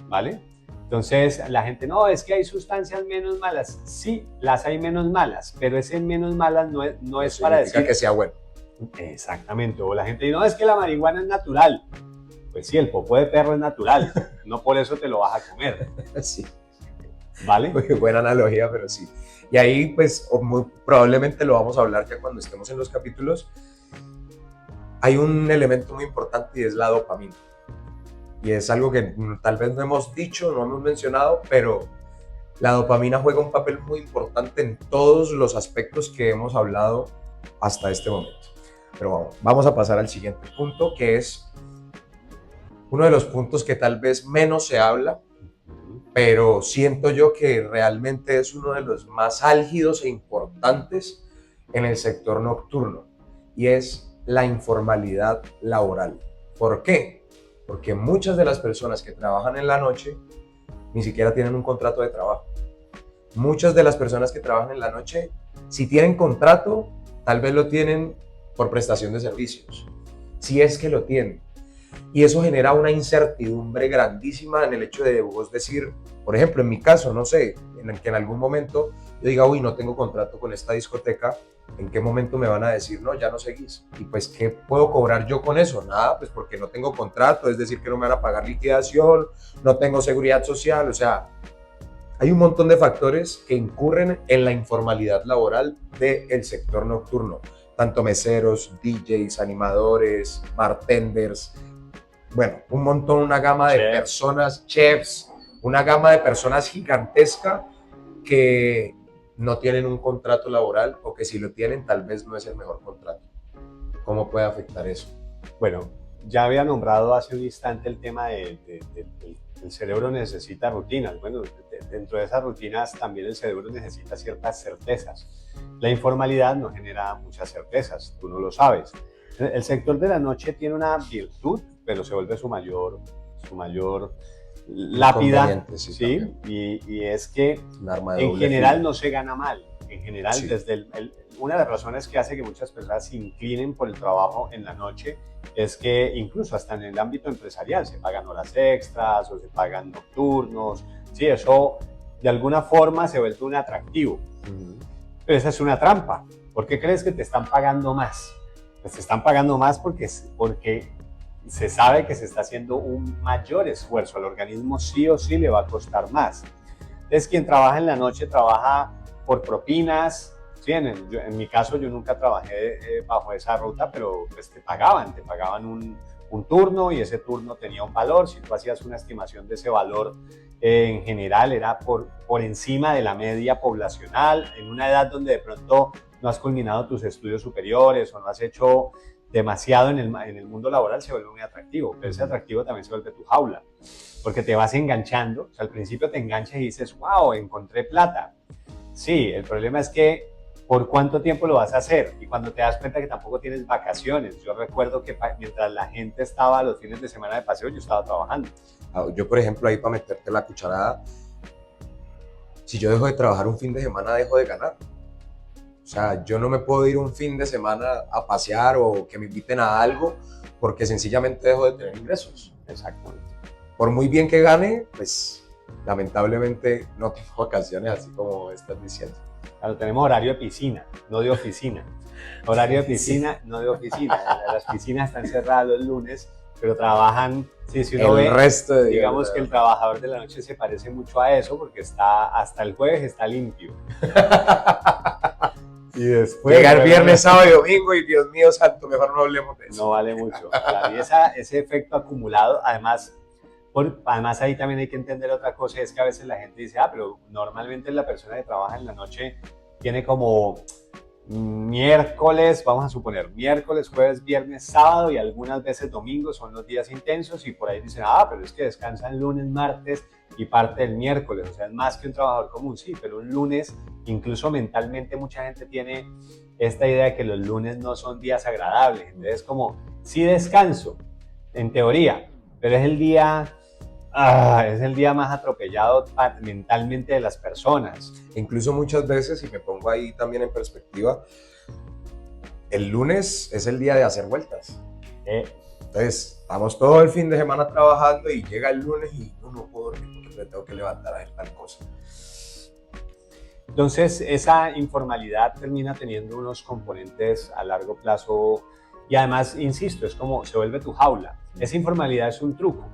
¿vale? Entonces la gente, no, es que hay sustancias menos malas. Sí, las hay menos malas, pero ese menos malas no es para decir que sea bueno. Exactamente, o la gente dice, no, es que la marihuana es natural. Pues sí, el popó de perro es natural, no por eso te lo vas a comer. Sí. ¿Vale? Muy buena analogía, pero sí. Y ahí, pues, muy probablemente lo vamos a hablar ya cuando estemos en los capítulos. Hay un elemento muy importante y es la dopamina. Y es algo que tal vez no hemos dicho, no hemos mencionado, pero la dopamina juega un papel muy importante en todos los aspectos que hemos hablado hasta este momento. Pero vamos a pasar al siguiente punto, que es uno de los puntos que tal vez menos se habla, pero siento yo que realmente es uno de los más álgidos e importantes en el sector nocturno, y es la informalidad laboral. ¿Por qué? Porque muchas de las personas que trabajan en la noche ni siquiera tienen un contrato de trabajo. Muchas de las personas que trabajan en la noche, si tienen contrato, tal vez lo tienen por prestación de servicios, si es que lo tienen. Y eso genera una incertidumbre grandísima en el hecho de vos decir, por ejemplo, en mi caso, no sé, en el que en algún momento yo diga, uy, no tengo contrato con esta discoteca, ¿en qué momento me van a decir, no, ya no seguís? Y pues, ¿qué puedo cobrar yo con eso? Nada, pues porque no tengo contrato, es decir, que no me van a pagar liquidación, no tengo seguridad social, o sea, hay un montón de factores que incurren en la informalidad laboral del sector nocturno, tanto meseros, DJs, animadores, bartenders, bueno, un montón, una gama de personas, chefs, una gama de personas gigantesca que no tienen un contrato laboral, o que si lo tienen tal vez no es el mejor contrato. ¿Cómo puede afectar eso? Bueno, ya había nombrado hace un instante el tema del cerebro necesita rutinas. Bueno, dentro de esas rutinas también el cerebro necesita ciertas certezas. La informalidad no genera muchas certezas, tú no lo sabes. El sector de la noche tiene una virtud, pero se vuelve su mayor lápida, ¿sí? Y es que en general no se gana mal. En general, sí. Una de las razones que hace que muchas personas se inclinen por el trabajo en la noche es que incluso hasta en el ámbito empresarial se pagan horas extras o se pagan nocturnos. Sí, eso de alguna forma se vuelve un atractivo. Pero esa es una trampa. ¿Por qué crees que te están pagando más? Pues te están pagando más porque se sabe que se está haciendo un mayor esfuerzo. Al organismo sí o sí le va a costar más. Entonces, quien trabaja en la noche trabaja por propinas. Sí, en mi caso yo nunca trabajé bajo esa ruta, pero pues te pagaban un turno, y ese turno tenía un valor. Si tú hacías una estimación de ese valor, en general era por encima de la media poblacional, en una edad donde de pronto no has culminado tus estudios superiores o no has hecho demasiado en el mundo laboral, se vuelve muy atractivo. Pero ese atractivo también se vuelve tu jaula, porque te vas enganchando. O sea, al principio te enganchas y dices, wow, encontré plata. Sí, el problema es que ¿por cuánto tiempo lo vas a hacer? Y cuando te das cuenta que tampoco tienes vacaciones. Yo recuerdo que mientras la gente estaba los fines de semana de paseo, yo estaba trabajando. Yo, por ejemplo, ahí para meterte la cucharada, si yo dejo de trabajar un fin de semana, dejo de ganar. O sea, yo no me puedo ir un fin de semana a pasear o que me inviten a algo porque sencillamente dejo de tener ingresos. Exactamente. Por muy bien que gane, pues lamentablemente no tengo vacaciones, así como estás diciendo. Claro, tenemos horario de piscina, no de oficina. Horario de piscina, no de oficina. Las piscinas están cerradas los lunes pero trabajan, sí, si uno El ve, resto de días, digamos que el trabajador de la noche se parece mucho a eso, porque está, hasta el jueves está limpio. Y después... Llegar bueno, viernes, sábado y domingo y Dios mío santo, mejor no hablemos de eso. no vale mucho. Claro, y ese efecto acumulado, además, además ahí también hay que entender otra cosa, es que a veces la gente dice, pero normalmente la persona que trabaja en la noche tiene como miércoles, vamos a suponer, miércoles, jueves, viernes, sábado y algunas veces domingo son los días intensos, y por ahí dicen, pero es que descansan lunes, martes y parte del miércoles, o sea, es más que un trabajador común, sí, pero un lunes, incluso mentalmente mucha gente tiene esta idea de que los lunes no son días agradables, entonces como, sí descanso, en teoría, pero es el día más atropellado mentalmente de las personas. Incluso muchas veces, y me pongo ahí también en perspectiva, el lunes es el día de hacer vueltas. Entonces, estamos todo el fin de semana trabajando y llega el lunes y no puedo dormir porque me tengo que levantar a hacer tal cosa. Entonces, esa informalidad termina teniendo unos componentes a largo plazo y además, insisto, es como se vuelve tu jaula. Esa informalidad es un truco,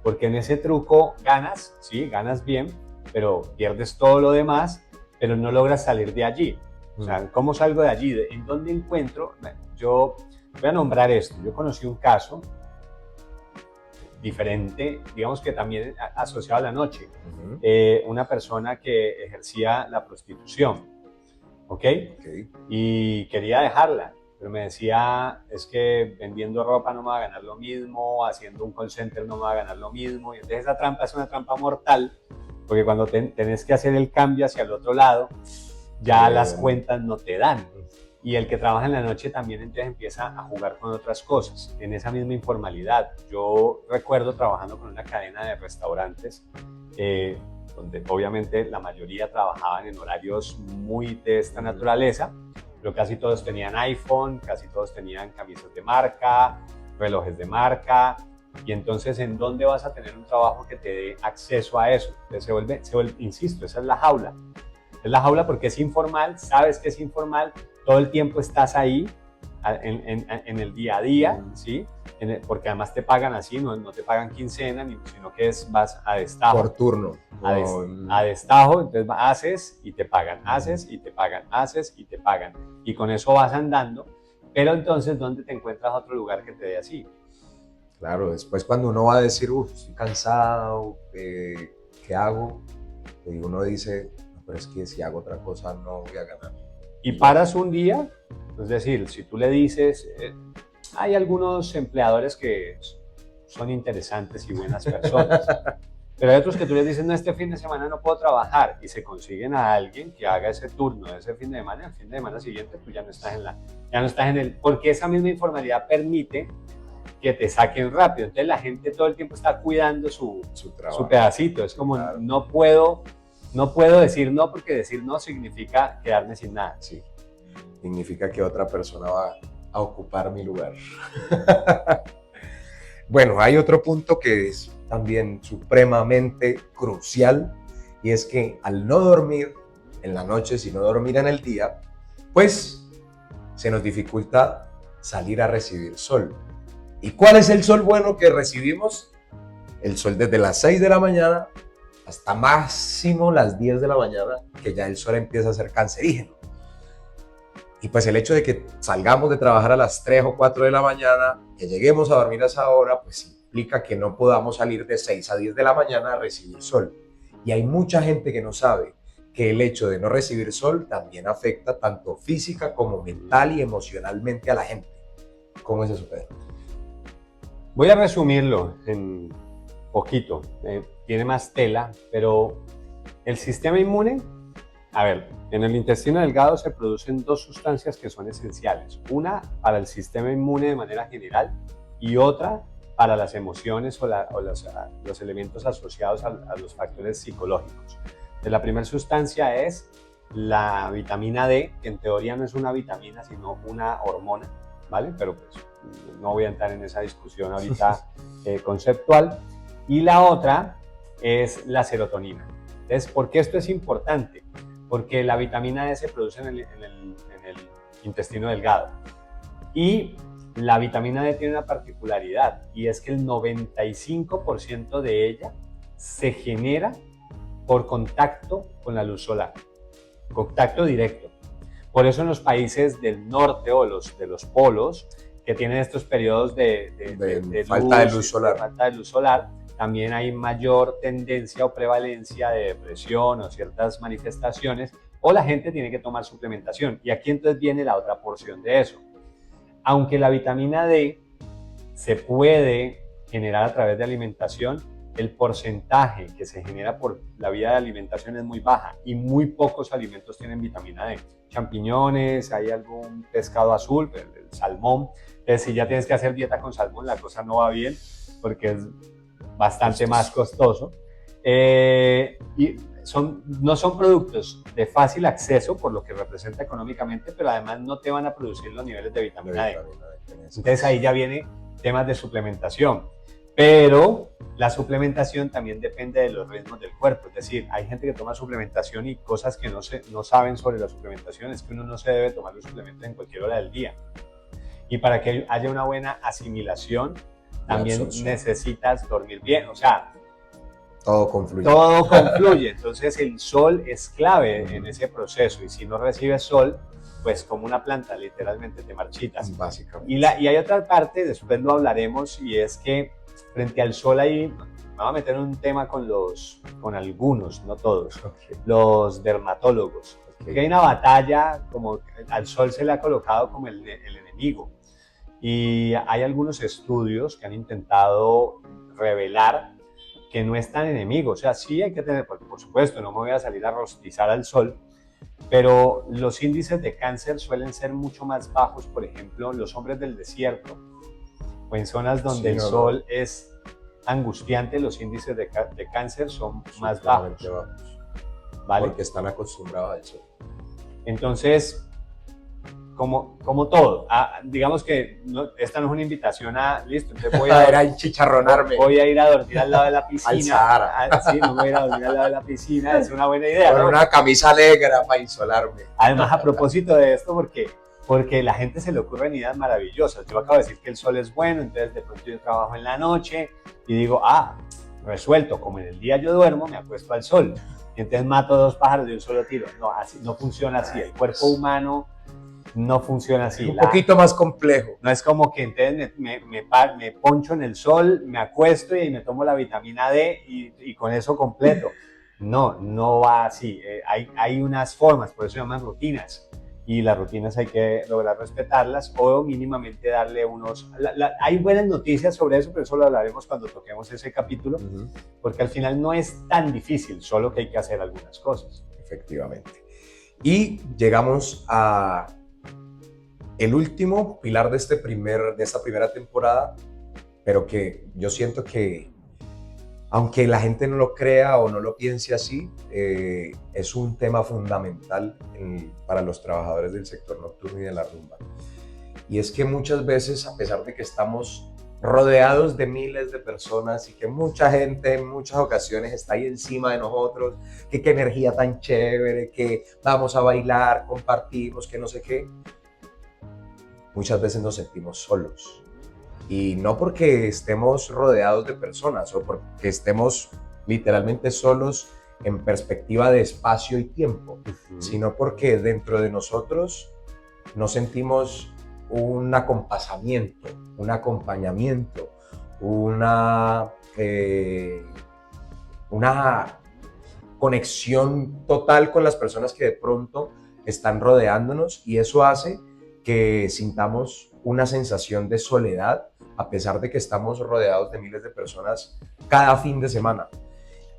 porque en ese truco ganas, sí, ganas bien, pero pierdes todo lo demás, pero no logras salir de allí. O sea, ¿cómo salgo de allí? ¿En dónde encuentro? Yo voy a nombrar esto. Yo conocí un caso diferente, digamos que también asociado a la noche. Una persona que ejercía la prostitución, ¿ok? Y quería dejarla, pero me decía, es que vendiendo ropa no me va a ganar lo mismo, haciendo un call center no me va a ganar lo mismo, y entonces esa trampa es una trampa mortal, porque cuando tenés que hacer el cambio hacia el otro lado, ya las cuentas no te dan. Y el que trabaja en la noche también entonces empieza a jugar con otras cosas, en esa misma informalidad. Yo recuerdo trabajando con una cadena de restaurantes, donde obviamente la mayoría trabajaban en horarios muy de esta naturaleza, pero casi todos tenían iPhone, casi todos tenían camisas de marca, relojes de marca, y entonces ¿en dónde vas a tener un trabajo que te dé acceso a eso? Entonces se vuelve, insisto, esa es la jaula. Es la jaula porque es informal, sabes que es informal, todo el tiempo estás ahí en el día a día, ¿sí? Porque además te pagan así, no te pagan quincena, sino que vas a destajo. Por turno. A destajo, entonces haces y te pagan, haces y te pagan, haces y te pagan. Y con eso vas andando, pero entonces, ¿dónde te encuentras otro lugar que te dé así? Claro, después cuando uno va a decir, estoy cansado, ¿qué hago? Y uno dice, pero es que si hago otra cosa no voy a ganar. Y paras un día, es decir, si tú le dices, hay algunos empleadores que son interesantes y buenas personas, pero hay otros que tú les dices, no, este fin de semana no puedo trabajar, y se consiguen a alguien que haga ese turno de ese fin de semana, el fin de semana siguiente tú ya no estás en el, porque esa misma informalidad permite que te saquen rápido, entonces la gente todo el tiempo está cuidando su pedacito, es como, claro. No puedo decir no, porque decir no significa quedarme sin nada. Sí, significa que otra persona va a ocupar mi lugar. Bueno, hay otro punto que es también supremamente crucial, y es que al no dormir en la noche, sino dormir en el día, pues se nos dificulta salir a recibir sol. ¿Y cuál es el sol bueno que recibimos? El sol desde las 6 de la mañana hasta máximo las 10 de la mañana, que ya el sol empieza a ser cancerígeno. Y pues el hecho de que salgamos de trabajar a las 3 o 4 de la mañana, que lleguemos a dormir a esa hora, pues implica que no podamos salir de 6 a 10 de la mañana a recibir sol. Y hay mucha gente que no sabe que el hecho de no recibir sol también afecta tanto física como mental y emocionalmente a la gente. ¿Cómo es eso, Pedro? Voy a resumirlo en poquito. Tiene más tela, pero el sistema inmune, a ver, en el intestino delgado se producen dos sustancias que son esenciales. Una para el sistema inmune de manera general y otra para las emociones o los elementos asociados a los factores psicológicos. La primera sustancia es la vitamina D, que en teoría no es una vitamina, sino una hormona, ¿vale? Pero pues no voy a entrar en esa discusión ahorita conceptual. Y la otra es la serotonina. Entonces, ¿por qué esto es importante? Porque la vitamina D se produce en el intestino delgado. Y la vitamina D tiene una particularidad y es que el 95% de ella se genera por contacto con la luz solar, contacto directo. Por eso en los países del norte o de los polos, que tienen estos periodos de falta de luz solar, falta de luz solar, también hay mayor tendencia o prevalencia de depresión o ciertas manifestaciones, o la gente tiene que tomar suplementación. Y aquí entonces viene la otra porción de eso. Aunque la vitamina D se puede generar a través de alimentación, el porcentaje que se genera por la vía de alimentación es muy baja y muy pocos alimentos tienen vitamina D. Champiñones, hay algún pescado azul, el salmón. Entonces, si ya tienes que hacer dieta con salmón, la cosa no va bien porque es bastante más costoso. Y no son productos de fácil acceso por lo que representa económicamente, pero además no te van a producir los niveles de vitamina D. Entonces ahí ya viene temas de suplementación. Pero la suplementación también depende de los ritmos del cuerpo. Es decir, hay gente que toma suplementación y cosas que no saben sobre la suplementación es que uno no se debe tomar los suplementos en cualquier hora del día. Y para que haya una buena asimilación, también necesitas dormir bien. O sea, todo confluye. Todo confluye. Entonces el sol es clave en ese proceso. Y si no recibes sol, pues como una planta, literalmente te marchitas. Básicamente. Y hay otra parte, después lo hablaremos, y es que frente al sol ahí, me voy a meter un tema con algunos, no todos, los dermatólogos. Porque hay una batalla, como al sol se le ha colocado como el enemigo. Y hay algunos estudios que han intentado revelar que no es tan enemigo. O sea, sí hay que tener, por supuesto, no me voy a salir a rostizar al sol, pero los índices de cáncer suelen ser mucho más bajos, por ejemplo, los hombres del desierto o en zonas donde el sol es angustiante, los índices de cáncer son más bajos. ¿Vale? Porque están acostumbrados al sol. Entonces, como todo, digamos que esta no es una invitación a, listo, entonces voy a chicharronarme. Voy a ir a dormir al lado de la piscina. Al Sahara. Sí, no voy a ir a dormir al lado de la piscina, es una buena idea. Con una camisa negra para insolarme. Además, a propósito de esto, porque la gente se le ocurren ideas maravillosas. Yo acabo de decir que el sol es bueno, entonces de pronto yo trabajo en la noche y digo, resuelto, como en el día yo duermo, me acuesto al sol. Y entonces mato 2 pájaros de un solo tiro. No, así no funciona así. El cuerpo humano no funciona así. Es un poquito más complejo. No es como que entonces me poncho en el sol, me acuesto y me tomo la vitamina D y con eso completo. No va así. Hay unas formas, por eso se llaman rutinas. Y las rutinas hay que lograr respetarlas o mínimamente darle unos... hay buenas noticias sobre eso, pero eso lo hablaremos cuando toquemos ese capítulo, porque al final no es tan difícil, solo que hay que hacer algunas cosas. Efectivamente. Y llegamos a el último pilar de esta primera temporada, pero que yo siento que, aunque la gente no lo crea o no lo piense así, es un tema fundamental para los trabajadores del sector nocturno y de la rumba. Y es que muchas veces, a pesar de que estamos rodeados de miles de personas y que mucha gente en muchas ocasiones está ahí encima de nosotros, que qué energía tan chévere, que vamos a bailar, compartimos, que no sé qué, muchas veces nos sentimos solos. Y no porque estemos rodeados de personas o porque estemos literalmente solos en perspectiva de espacio y tiempo, sino porque dentro de nosotros nos sentimos un acompasamiento, un acompañamiento, una conexión total con las personas que de pronto están rodeándonos, y eso hace que sintamos una sensación de soledad a pesar de que estamos rodeados de miles de personas cada fin de semana.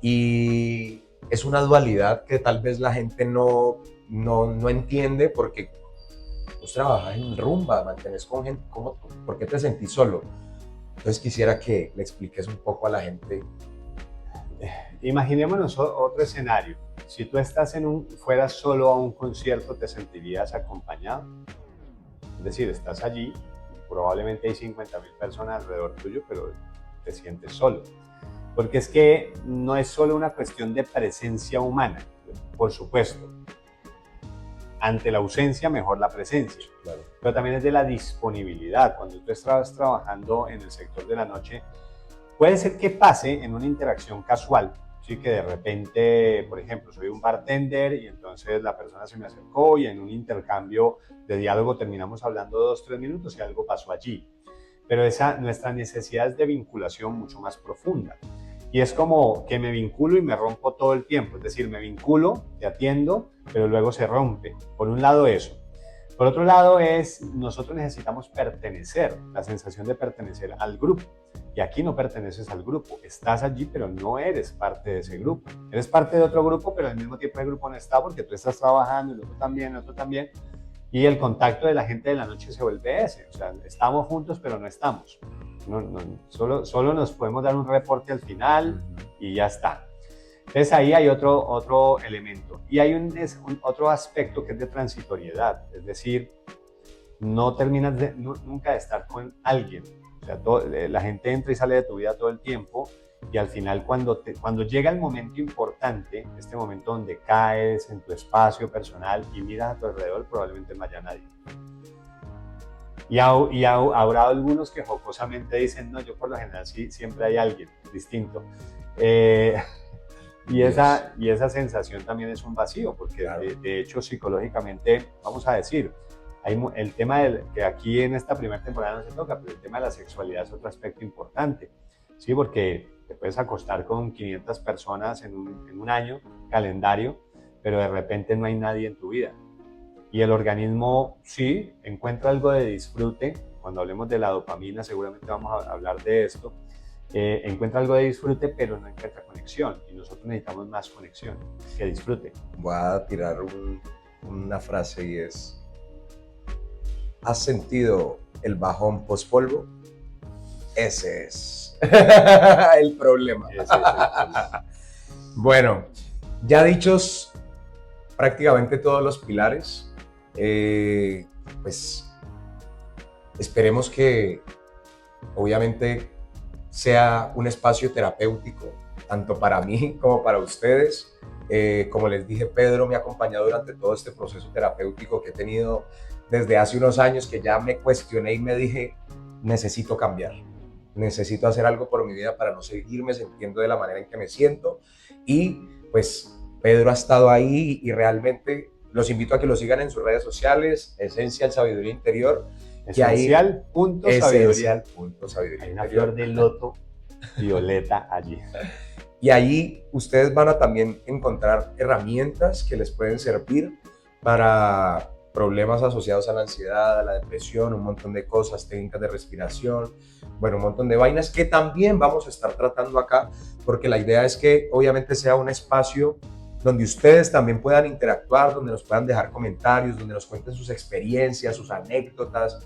Y es una dualidad que tal vez la gente no entiende, porque vos trabajas en rumba, mantienes con gente, ¿por qué te sentís solo? Entonces quisiera que le expliques un poco a la gente. Imaginémonos otro escenario. Si tú fueras solo a un concierto, ¿te sentirías acompañado? Es decir, estás allí, probablemente hay 50,000 personas alrededor tuyo, pero te sientes solo. Porque es que no es solo una cuestión de presencia humana, por supuesto. ante la ausencia, mejor la presencia. Claro. Pero también es de la disponibilidad. Cuando tú estás trabajando en el sector de la noche, puede ser que pase en una interacción casual, ¿sí? Que de repente, por ejemplo, soy un bartender y entonces la persona se me acercó y en un intercambio de diálogo terminamos hablando 2-3 minutos y algo pasó allí. Pero nuestra necesidad es de vinculación mucho más profunda. Y es como que me vinculo y me rompo todo el tiempo. Es decir, me vinculo, te atiendo, pero luego se rompe. Por un lado eso. Por otro lado nosotros necesitamos pertenecer, la sensación de pertenecer al grupo. Y aquí no perteneces al grupo. Estás allí, pero no eres parte de ese grupo. Eres parte de otro grupo, pero al mismo tiempo el grupo no está porque tú estás trabajando, el otro también, el otro también. Y el contacto de la gente de la noche se vuelve ese. O sea, estamos juntos, pero no estamos. Solo nos podemos dar un reporte al final y ya está. Entonces ahí hay otro elemento. Y hay otro aspecto que es de transitoriedad. Es decir, no terminas nunca de estar con alguien. O sea, la gente entra y sale de tu vida todo el tiempo y al final cuando llega el momento importante, este momento donde caes en tu espacio personal y miras a tu alrededor, probablemente no haya nadie. Y habrá algunos que jocosamente dicen, no, yo por lo general sí, siempre hay alguien distinto. Y esa sensación también es un vacío, porque claro, de hecho psicológicamente, vamos a decir, el tema que aquí en esta primera temporada no se toca, pero el tema de la sexualidad es otro aspecto importante, ¿sí? Porque te puedes acostar con 500 personas en un año, calendario, pero de repente no hay nadie en tu vida. Y el organismo sí encuentra algo de disfrute. Cuando hablemos de la dopamina seguramente vamos a hablar de esto. Encuentra algo de disfrute, pero no encuentra conexión. Y nosotros necesitamos más conexión que disfrute. Voy a tirar una frase y es: ¿has sentido el bajón pospolvo? Ese es el problema. Ese es el problema. Bueno, ya dichos prácticamente todos los pilares, pues esperemos que obviamente sea un espacio terapéutico, tanto para mí como para ustedes. Como les dije, Pedro me ha acompañado durante todo este proceso terapéutico que he tenido desde hace unos años, que ya me cuestioné y me dije, necesito cambiar, necesito hacer algo por mi vida para no seguirme sintiendo de la manera en que me siento. Y pues Pedro ha estado ahí y realmente los invito a que lo sigan en sus redes sociales, Esencial Sabiduría Interior. Esencial.sabiduría. Hay una Interior. flor de loto violeta allí. Y ahí ustedes van a también encontrar herramientas que les pueden servir para problemas asociados a la ansiedad, a la depresión, un montón de cosas, técnicas de respiración, bueno, un montón de vainas que también vamos a estar tratando acá, porque la idea es que obviamente sea un espacio donde ustedes también puedan interactuar, donde nos puedan dejar comentarios, donde nos cuenten sus experiencias, sus anécdotas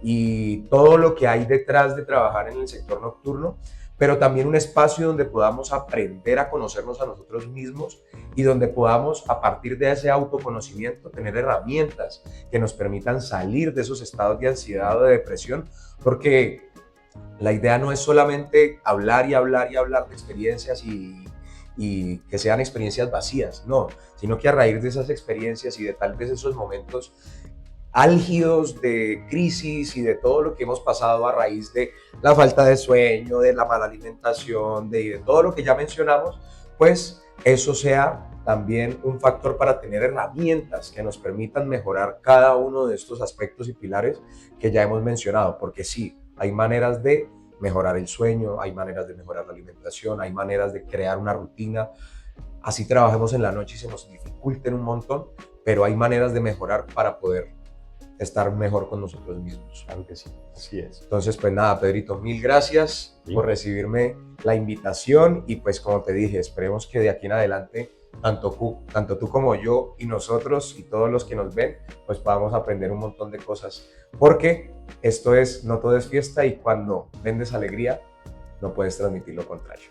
y todo lo que hay detrás de trabajar en el sector nocturno, pero también un espacio donde podamos aprender a conocernos a nosotros mismos y donde podamos, a partir de ese autoconocimiento, tener herramientas que nos permitan salir de esos estados de ansiedad o de depresión, porque la idea no es solamente hablar y hablar y hablar de experiencias y que sean experiencias vacías, no, sino que a raíz de esas experiencias y de tal vez esos momentos álgidos de crisis y de todo lo que hemos pasado a raíz de la falta de sueño, de la mala alimentación, de todo lo que ya mencionamos, pues eso sea también un factor para tener herramientas que nos permitan mejorar cada uno de estos aspectos y pilares que ya hemos mencionado, porque sí, hay maneras de mejorar el sueño, hay maneras de mejorar la alimentación, hay maneras de crear una rutina, así trabajemos en la noche y se nos dificulten un montón, pero hay maneras de mejorar para poder estar mejor con nosotros mismos. Claro que sí, así es. Entonces, pues nada, Pedrito, mil gracias por recibirme la invitación y pues como te dije, esperemos que de aquí en adelante tanto tú como yo y nosotros y todos los que nos ven, pues podamos aprender un montón de cosas, porque esto es No Todo es Fiesta y cuando vendes alegría no puedes transmitir lo contrario.